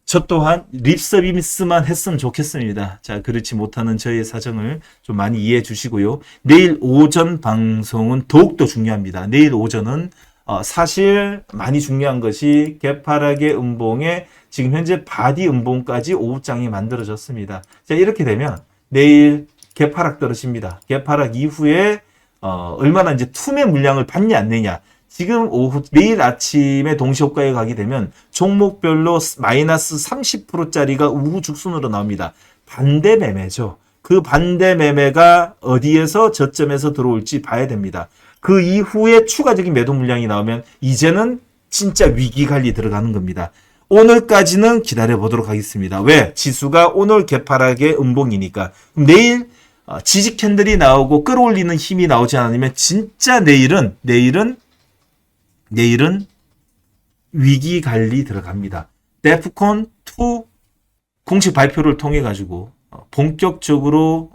저 또한 립서비스만 했으면 좋겠습니다. 자, 그렇지 못하는 저의 사정을 좀 많이 이해해 주시고요. 내일 오전 방송은 더욱더 중요합니다. 내일 오전은 사실 많이 중요한 것이 개파락의 음봉에 지금 현재 바디 음봉까지 오후장이 만들어졌습니다. 자, 이렇게 되면 내일 개파락 떨어집니다. 개파락 이후에 얼마나 이제 투매 물량을 받냐 안 내냐. 지금 오후 내일 아침에 동시효과에 가게 되면 종목별로 마이너스 30%짜리가 우후 죽순으로 나옵니다. 반대 매매죠. 그 반대 매매가 어디에서 저점에서 들어올지 봐야 됩니다. 그 이후에 추가적인 매도 물량이 나오면 이제는 진짜 위기 관리 들어가는 겁니다. 오늘까지는 기다려 보도록 하겠습니다. 왜? 지수가 오늘 개파락의 음봉이니까. 그럼 내일 지지 캔들이 나오고 끌어올리는 힘이 나오지 않으면 진짜 내일은 위기 관리 들어갑니다. 데프콘 2 공식 발표를 통해 가지고 본격적으로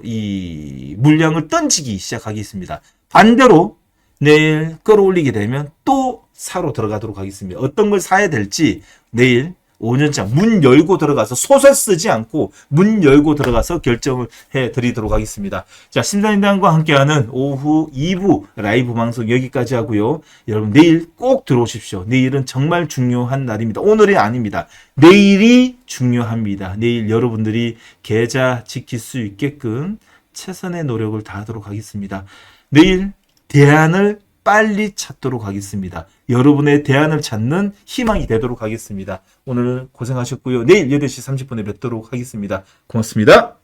이 물량을 던지기 시작하겠습니다. 반대로 내일 끌어올리게 되면 또 사로 들어가도록 하겠습니다. 어떤 걸 사야 될지 내일 오전장 문 열고 들어가서 소설 쓰지 않고 문 열고 들어가서 결정을 해드리도록 하겠습니다. 자, 심사인단과 함께하는 오후 2부 라이브 방송 여기까지 하고요. 여러분 내일 꼭 들어오십시오. 내일은 정말 중요한 날입니다. 오늘이 아닙니다. 내일이 중요합니다. 내일 여러분들이 계좌 지킬 수 있게끔 최선의 노력을 다하도록 하겠습니다. 내일 대안을 빨리 찾도록 하겠습니다. 여러분의 대안을 찾는 희망이 되도록 하겠습니다. 오늘 고생하셨고요. 내일 8시 30분에 뵙도록 하겠습니다. 고맙습니다.